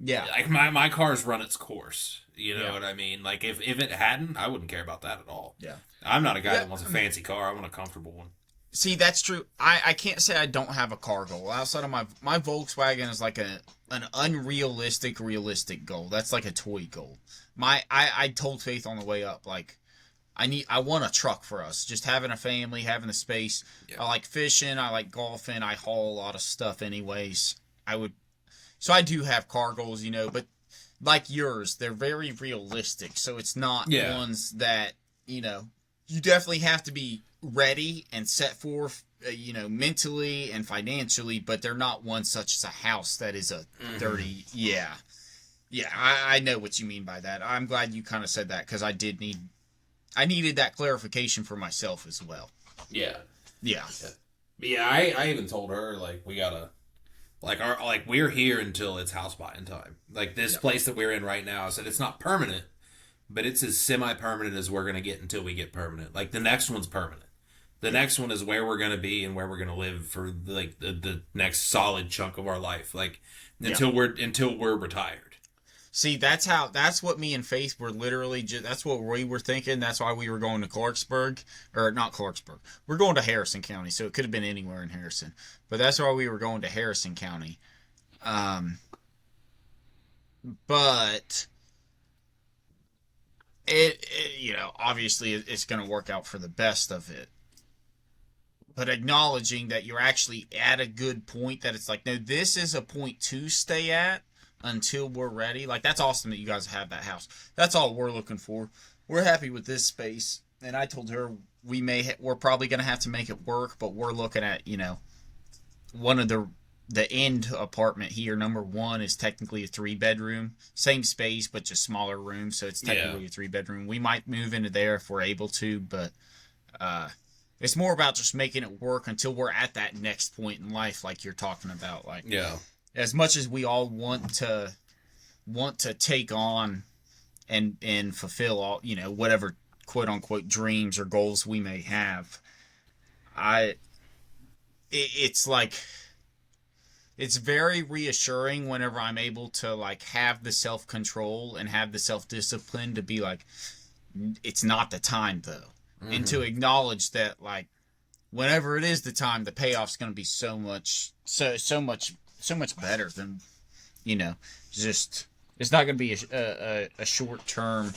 Yeah. Like, my car's run its course. You know what I mean? Like, if it hadn't, I wouldn't care about that at all. Yeah. I'm not a guy that wants a fancy car. I want a comfortable one. See, that's true. I can't say I don't have a car goal. Outside of my Volkswagen is like an unrealistic, realistic goal. That's like a toy goal. I told Faith on the way up, like, I want a truck for us. Just having a family, having the space. Yeah. I like fishing. I like golfing. I haul a lot of stuff anyways. So I do have car goals, but like yours, they're very realistic. So it's not ones that, you definitely have to be ready and set for, mentally and financially, but they're not ones such as a house that is a 30. Yeah. Yeah, I know what you mean by that. I'm glad you kind of said that because I needed that clarification for myself as well. Yeah. Yeah. Yeah, I even told her, like, we gotta, we're here until it's house buying time. Like, this place that we're in right now, I said it's not permanent, but it's as semi-permanent as we're gonna get until we get permanent. Like the next one's permanent. The next one is where we're gonna be and where we're gonna live for like the next solid chunk of our life. Like Yeah. until we're retired. See, that's what me and Faith were literally, that's what we were thinking. That's why we were going to Clarksburg, or not Clarksburg. We're going to Harrison County, so it could have been anywhere in Harrison. But that's why we were going to Harrison County. Um, but obviously it's going to work out for the best of it. But acknowledging that you're actually at a good point, that it's like, no, this is a point to stay at until we're ready. Like, that's awesome that you guys have that house. That's all we're looking for. We're happy with this space. And I told her we're probably going to have to make it work, but we're looking at, one of the end apartment here, number one, is technically a 3-bedroom. Same space, but just smaller room. So it's technically a 3-bedroom. We might move into there if we're able to, but it's more about just making it work until we're at that next point in life, like you're talking about. Like, as much as we all want to take on and fulfill all, whatever quote unquote dreams or goals we may have, it's like, it's very reassuring whenever I'm able to like have the self-control and have the self-discipline to be like, it's not the time though. Mm-hmm. And to acknowledge that, like, whenever it is the time, the payoff's going to be so much better than, just, it's not going to be a short-term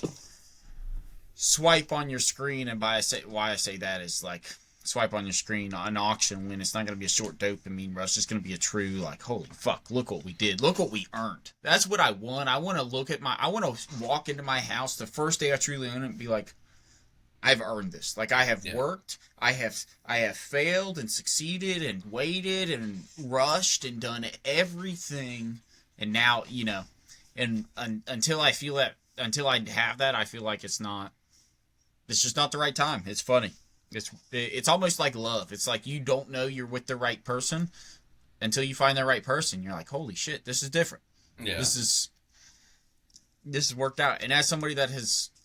swipe on your screen. And why I say that is, like, swipe on your screen, an auction win. It's not going to be a short dopamine rush. It's going to be a true, like, holy fuck, look what we did. Look what we earned. That's what I want. I want to walk into my house the first day I truly own it and be like, I've earned this. Like, I have worked. I have failed and succeeded and waited and rushed and done everything. And now, and until I feel that, until I have that, I feel like it's just not the right time. It's funny. It's almost like love. It's like you don't know you're with the right person until you find the right person. You're like, holy shit, this is different. Yeah. This has worked out. And as somebody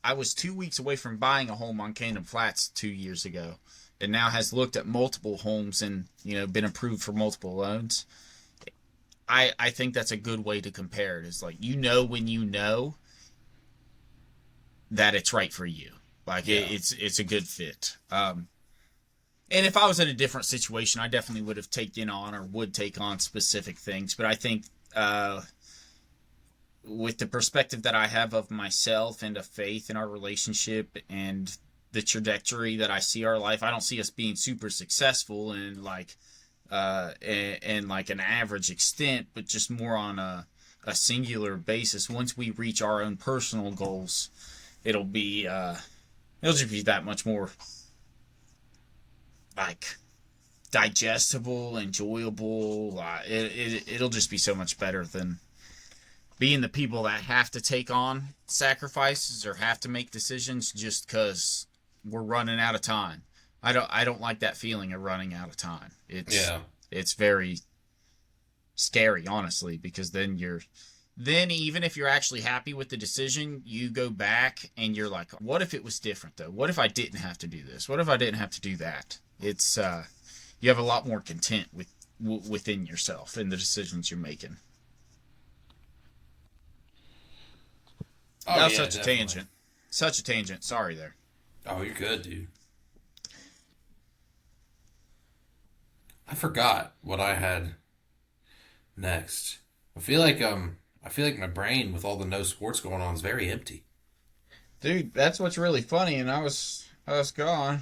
I was 2 weeks away from buying a home on Camden Flats 2 years ago, and now has looked at multiple homes and, been approved for multiple loans. I think that's a good way to compare it. It's like, when you know that it's right for you. Like, it's a good fit. And if I was in a different situation, I definitely would have taken on or would take on specific things. But I think with the perspective that I have of myself and of Faith in our relationship and the trajectory that I see our life, I don't see us being super successful in like like an average extent, but just more on a singular basis. Once we reach our own personal goals, it'll just be that much more like digestible, enjoyable. It'll just be so much better than being the people that have to take on sacrifices or have to make decisions just because we're running out of time. I don't like that feeling of running out of time. It's very scary, honestly, because then even if you're actually happy with the decision, you go back and you're like, what if it was different though? What if I didn't have to do this? What if I didn't have to do that? It's you have a lot more content within yourself and the decisions you're making. Oh, that was such definitely. A tangent. Such a tangent. Sorry there. Oh, you're good, dude. I forgot what I had next. I feel like my brain with all the no sports going on is very empty. Dude, that's what's really funny, and I was gone.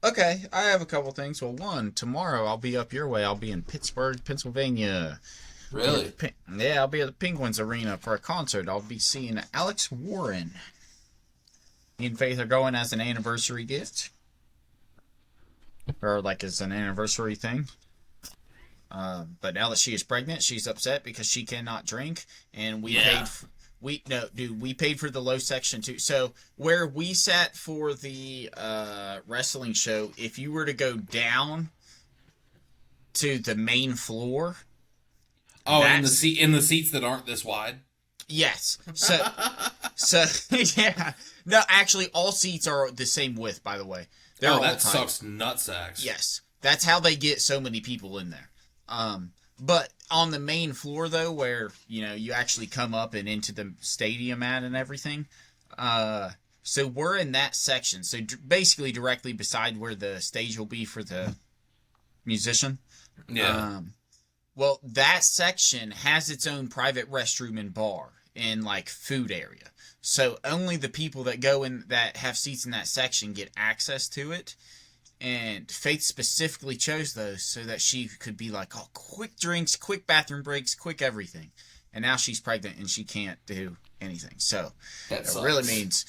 Okay, I have a couple things. Well, one, tomorrow I'll be up your way. I'll be in Pittsburgh, Pennsylvania. Really? Yeah, I'll be at the Penguins Arena for a concert. I'll be seeing Alex Warren. Me and Faith are going as an anniversary gift. Or like as an anniversary thing. But now that she is pregnant, she's upset because she cannot drink, and we paid for the low section too. So where we sat for the wrestling show, if you were to go down to the main floor, in the seats that aren't this wide. Yes. So yeah. No, actually, all seats are the same width. By the way, they're Oh, all that tight. sucks nutsacks. Yes, that's how they get so many people in there. But on the main floor though, where you actually come up and into the stadium at and everything, so we're in that section. So basically, directly beside where the stage will be for the musician. Yeah. Well, that section has its own private restroom and bar and like food area. So only the people that go in that have seats in that section get access to it. And Faith specifically chose those so that she could be like, oh, quick drinks, quick bathroom breaks, quick everything. And now she's pregnant and she can't do anything. So That it sucks. really means,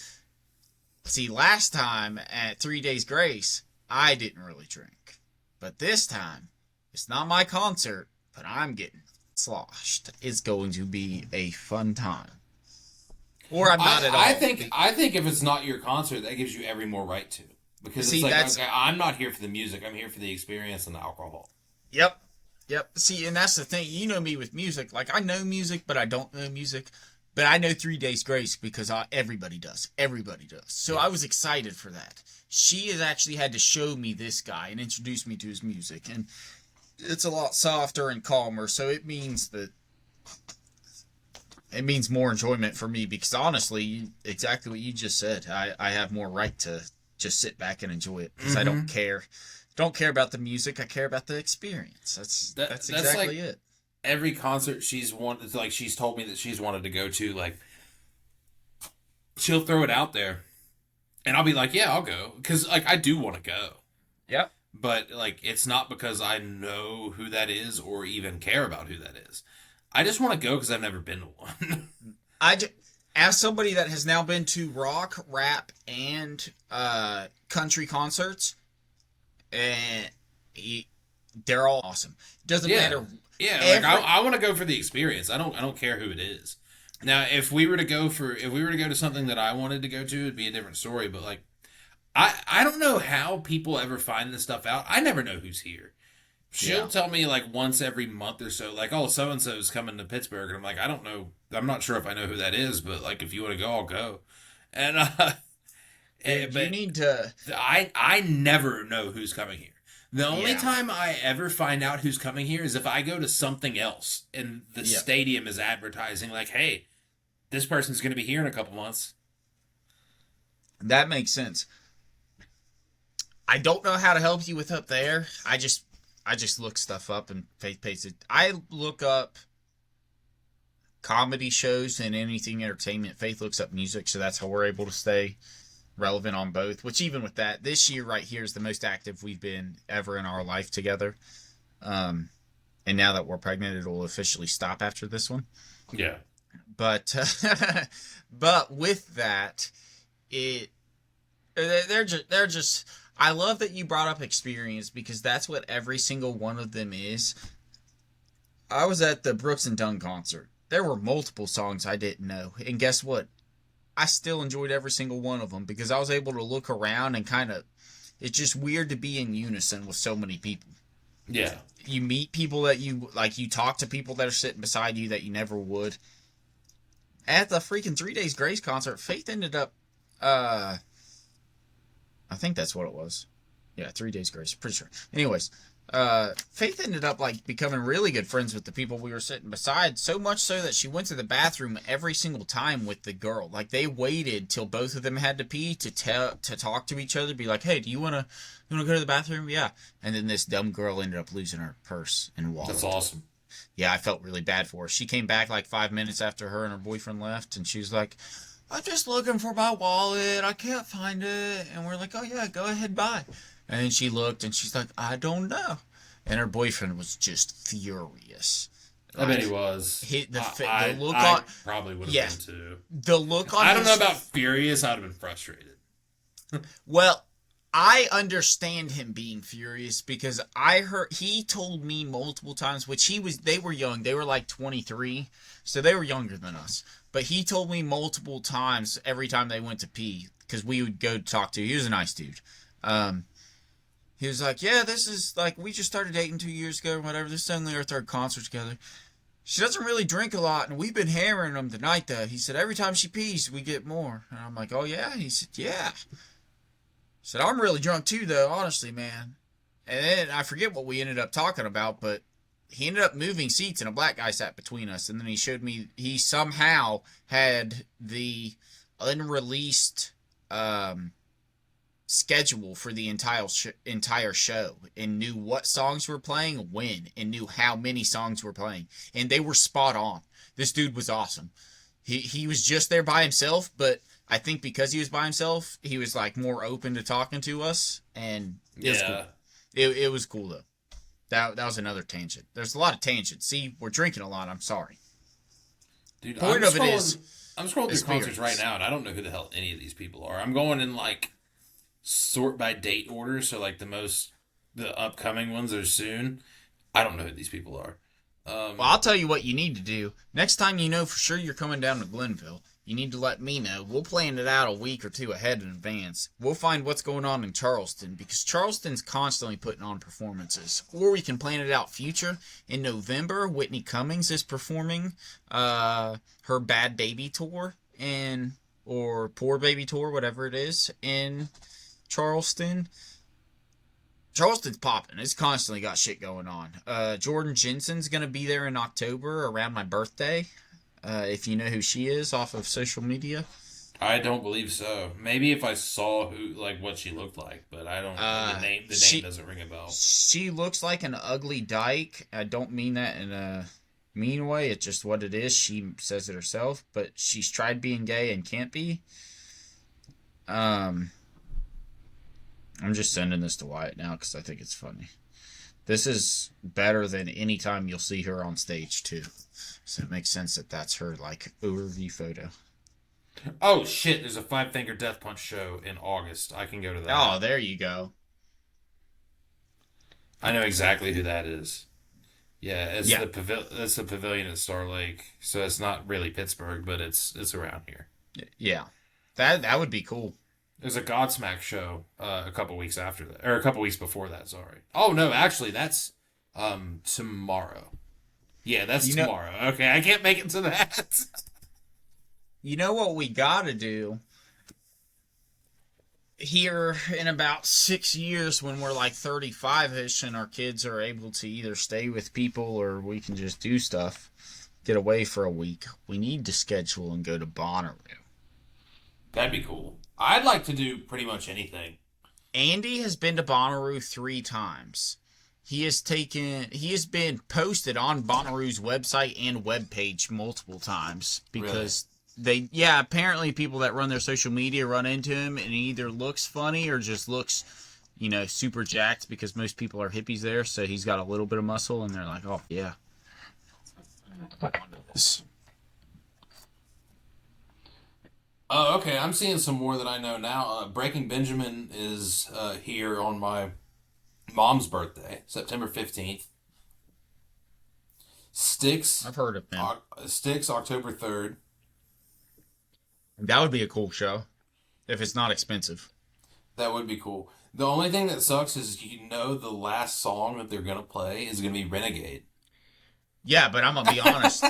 see, last time at 3 Days Grace, I didn't really drink. But this time, it's not my concert, but I'm getting sloshed. It's going to be a fun time. Or I'm not at all. I think if it's not your concert, that gives you every more right to. Because See, it's like, that's- okay, I'm not here for the music. I'm here for the experience and the alcohol. Yep. See, and that's the thing. You know me with music. Like, I know music, but I don't know music. But I know 3 Days Grace because everybody does. Everybody does. So I was excited for that. She has actually had to show me this guy and introduce me to his music. And it's a lot softer and calmer. So it means more enjoyment for me because honestly, exactly what you just said. I have more right to just sit back and enjoy it because I don't care. Don't care about the music. I care about the experience. That's exactly like, it. Every concert she's told me that she's wanted to go to, like, she'll throw it out there, and I'll be like, yeah, I'll go, because like I do want to go, Yep. but like it's not because I know who that is or even care about who that is. I just want to go because I've never been to one. As somebody that has now been to rock, rap, and country concerts, and they're all awesome. Doesn't matter. Yeah, like I want to go for the experience. I don't care who it is. Now, if we were to go to something that I wanted to go to, it'd be a different story. But like, I don't know how people ever find this stuff out. I never know who's here. She'll tell me like once every month or so, like, oh, so and so's coming to Pittsburgh, and I'm like, I don't know. I'm not sure if I know who that is, but like, if you want to go, I'll go. And Dude, but you need to. I never know who's coming here. The only Yeah. time I ever find out who's coming here is if I go to something else and the stadium is advertising like, hey, this person's going to be here in a couple months. That makes sense. I don't know how to help you with up there. I just look stuff up and paste it. I look up comedy shows and anything entertainment. Faith looks up music, so that's how we're able to stay relevant on both. Which even with that, this year right here is the most active we've been ever in our life together. And now that we're pregnant, it'll officially stop after this one. Yeah. But but with that, they're just. I love that you brought up experience because that's what every single one of them is. I was at the Brooks and Dunn concert. There were multiple songs I didn't know, and guess what? I still enjoyed every single one of them because I was able to look around and kind of. It's just weird to be in unison with so many people. Yeah. You meet people that you like. You talk to people that are sitting beside you that you never would. At the freaking 3 Days Grace concert, Faith ended up, I think that's what it was. Yeah, 3 Days Grace, pretty sure. Anyways, Faith ended up like becoming really good friends with the people we were sitting beside, so much so that she went to the bathroom every single time with the girl. Like they waited till both of them had to pee to talk to each other, be like, "Hey, do you wanna go to the bathroom?" Yeah. And then this dumb girl ended up losing her purse and wallet. That's awesome. Yeah, I felt really bad for her. She came back like 5 minutes after her and her boyfriend left, and she was like, "I'm just looking for my wallet. I can't find it." And we're like, "Oh yeah, go ahead, bye." And then she looked, and she's like, "I don't know." And her boyfriend was just furious. I bet he was. The look I on probably would have been too. the look on. I don't know about furious. I'd have been frustrated. Well, I understand him being furious because I heard he told me multiple times, they were young, they were like 23, so they were younger than us. But he told me multiple times every time they went to pee, because we would go talk to. He was a nice dude. He was like, "Yeah, this is like we just started dating 2 years ago or whatever. This is only our third concert together." She doesn't really drink a lot, and we've been hammering them tonight, though. He said, every time she pees, we get more. And I'm like, oh, yeah? He said, yeah. He said, I'm really drunk, too, though, honestly, man. And then I forget what we ended up talking about, but he ended up moving seats, and a black guy sat between us. And then he showed me he somehow had the unreleased schedule for the entire show and knew what songs were playing when and knew how many songs were playing, and they were spot on. This dude was awesome. He was just there by himself, but I think because he was by himself, he was like more open to talking to us, and it was cool. It was cool though. That was another tangent. There's a lot of tangents. See, we're drinking a lot. I'm sorry. Dude, Point of it is, I'm scrolling through concerts right now, and I don't know who the hell any of these people are. I'm going in like sort by date order, so like the upcoming ones are soon. I don't know who these people are. Well, I'll tell you what you need to do. Next time you know for sure you're coming down to Glenville, you need to let me know. We'll plan it out a week or two ahead in advance. We'll find what's going on in Charleston, because Charleston's constantly putting on performances. Or we can plan it out future. In November, Whitney Cummings is performing her Bad Baby tour or Poor Baby tour, whatever it is, in Charleston. Charleston's popping. It's constantly got shit going on. Jordan Jensen's going to be there in October around my birthday. If you know who she is off of social media. I don't believe so. Maybe if I saw what she looked like, but I don't. The name doesn't ring a bell. She looks like an ugly dyke. I don't mean that in a mean way. It's just what it is. She says it herself, but she's tried being gay and can't be. I'm just sending this to Wyatt now because I think it's funny. This is better than any time you'll see her on stage, too. So it makes sense that that's her, overview photo. Oh, shit. There's a Five Finger Death Punch show in August. I can go to that. Oh, there you go. I know exactly who that is. Yeah, it's the pavilion at Star Lake. So it's not really Pittsburgh, but it's around here. Yeah. That would be cool. There's a Godsmack show a couple weeks after that, or a couple weeks before that. Sorry. Oh no, actually that's tomorrow. Yeah, that's tomorrow. Okay, I can't make it to that. You know what we gotta do here in about 6 years when we're like 35-ish and our kids are able to either stay with people or we can just do stuff, get away for a week. We need to schedule and go to Bonnaroo. That'd be cool. I'd like to do pretty much anything. Andy has been to Bonnaroo 3 times. He has been posted on Bonnaroo's website and webpage multiple times because apparently people that run their social media run into him and he either looks funny or just looks, super jacked because most people are hippies there. So he's got a little bit of muscle and they're like, oh yeah. Oh, okay. I'm seeing some more that I know now. Breaking Benjamin is here on my mom's birthday, September 15th. Styx. I've heard of him. Styx, October 3rd. That would be a cool show if it's not expensive. That would be cool. The only thing that sucks is the last song that they're going to play is going to be Renegade. Yeah, but I'm going to be honest.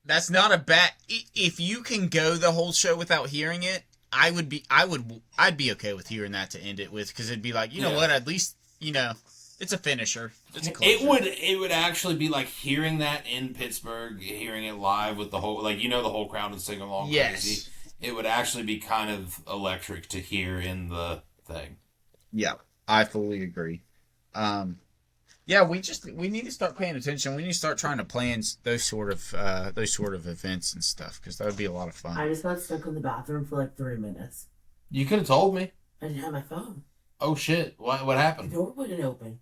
That's not a bad. If you can go the whole show without hearing it, I'd be okay with hearing that to end it with, because it'd be like, you know what? At least it's a finisher. It's a closure. It would actually be like hearing that in Pittsburgh, hearing it live with the whole the whole crowd would sing along. Yes. Crazy. It would actually be kind of electric to hear in the thing. Yeah, I fully agree. Yeah, we need to start paying attention. We need to start trying to plan those sort of events and stuff, because that would be a lot of fun. I just got stuck in the bathroom for like 3 minutes. You could have told me. I didn't have my phone. Oh shit! What happened? The door wouldn't open.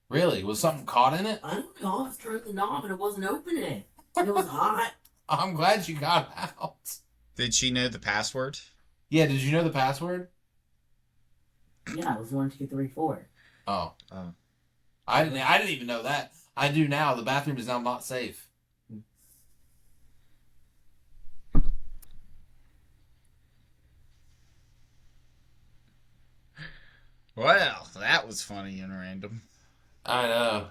Really? Was something caught in it? I don't know. I was turning the knob and it wasn't opening. And it was hot. I'm glad you got out. Did she know the password? Yeah. Did you know the password? Yeah, it was 1, 2, 3, 4. Oh. I didn't even know that. I do now. The bathroom is now not safe. Well, that was funny and random. I know.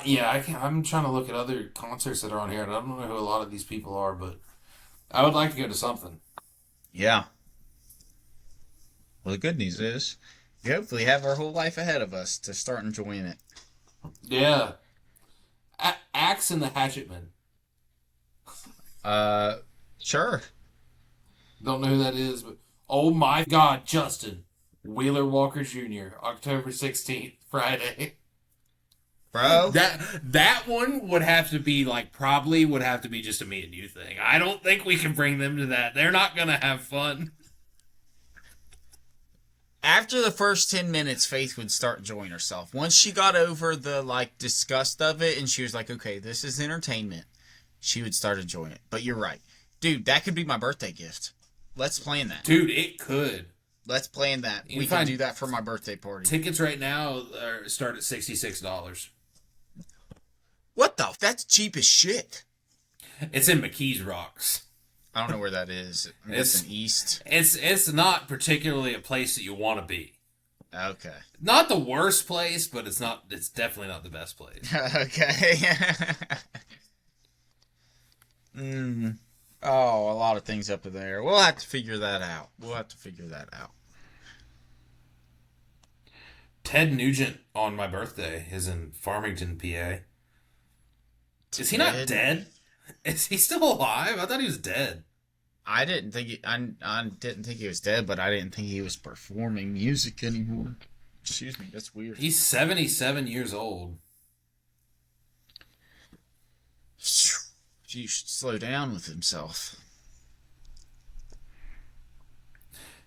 Yeah, I'm trying to look at other concerts that are on here, and I don't know who a lot of these people are, but I would like to go to something. Yeah. Well, the good news is we hopefully have our whole life ahead of us to start enjoying it. Yeah, Axe and the Hatchetmen. Uh, sure. Don't know who that is, but oh my God, Justin Wheeler Walker Jr. October 16th, Friday. Bro. That one would have to be like probably would have to be just a me and you thing. I don't think we can bring them to that. They're not gonna have fun. After the first 10 minutes, Faith would start enjoying herself. Once she got over the, like, disgust of it and she was like, okay, this is entertainment, she would start enjoying it. But you're right. Dude, that could be my birthday gift. Let's plan that. Dude, it could. Let's plan that. You We can can do that for my birthday party. Tickets right now start at $66. What the? That's cheap as shit. It's in McKees Rocks. I don't know where that is. It's in East. It's not particularly a place that you want to be. Okay. Not the worst place, but it's not. It's definitely not the best place. Okay. Oh, a lot of things up in there. We'll have to figure that out. Ted Nugent on my birthday is in Farmington, PA. Is he not dead? Is he still alive? I thought he was dead. I didn't think he was dead, but I didn't think he was performing music anymore. Excuse me, that's weird. He's 77 years old. He should slow down with himself.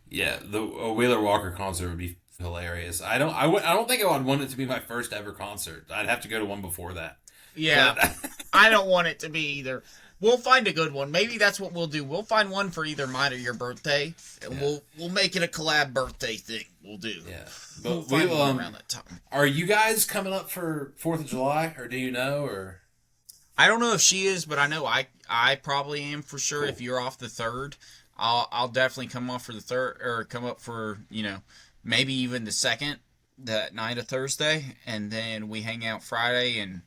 Yeah, the Wheeler Walker concert would be hilarious. I don't think I would want it to be my first ever concert. I'd have to go to one before that. Yeah, But, I don't want it to be either. We'll find a good one. Maybe that's what we'll do. We'll find one for either mine or your birthday, and Yeah. we'll make it a collab birthday thing. We'll do. yeah, We'll but find we one around that time. Are you guys coming up for 4th of July, or do you know, or? I don't know if she is, but I know I probably am for sure. Cool. If you're off the 3rd, I'll definitely come off for the 3rd, or come up for, maybe even the 2nd, that night of Thursday, and then we hang out Friday, and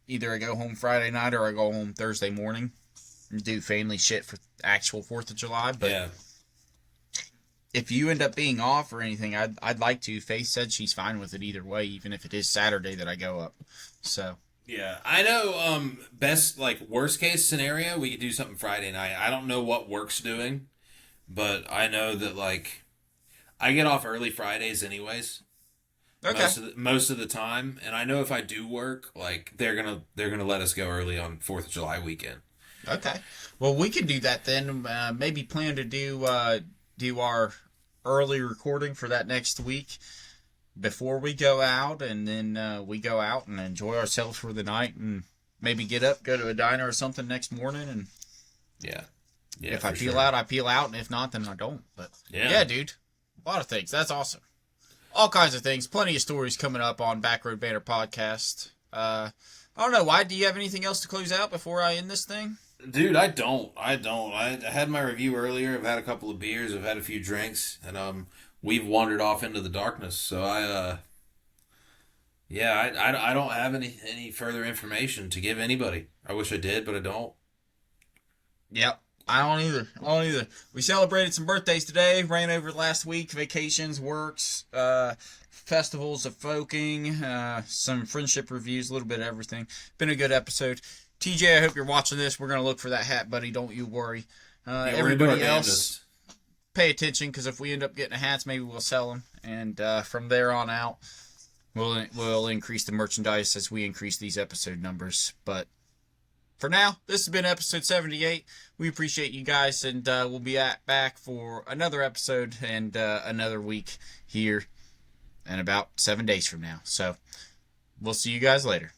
either I go home Friday night or I go home Thursday morning and do family shit for actual 4th of July. But Yeah. if you end up being off or anything, I'd like to. Faith said she's fine with it either way, even if it is Saturday that I go up. So. Yeah, I know. Best worst case scenario, we could do something Friday night. I don't know what work's doing, but I know that I get off early Fridays anyways. Okay. Most of the time, and I know if I do work, they're gonna let us go early on 4th of July weekend. Okay. Well, we can do that then. Maybe plan to do our early recording for that next week before we go out, and then we go out and enjoy ourselves for the night, and maybe get up, go to a diner or something next morning, and Yeah. if I peel out, I peel out, and if not, then I don't. But yeah, dude, a lot of things. That's awesome. All kinds of things. Plenty of stories coming up on Backroad Banter Podcast. I don't know. Why? Do you have anything else to close out before I end this thing? Dude, I don't. I had my review earlier. I've had a couple of beers. I've had a few drinks, and we've wandered off into the darkness. So I don't have any further information to give anybody. I wish I did, but I don't. Yep. I don't either. We celebrated some birthdays today. Ran over last week. Vacations, works, festivals of folking, some friendship reviews, a little bit of everything. Been a good episode. TJ, I hope you're watching this. We're going to look for that hat, buddy. Don't you worry. Everybody else, pay attention, because if we end up getting the hats, maybe we'll sell them. And from there on out, we'll increase the merchandise as we increase these episode numbers. But for now, this has been episode 78. We appreciate you guys, and we'll be back for another episode and another week here in about 7 days from now. So we'll see you guys later.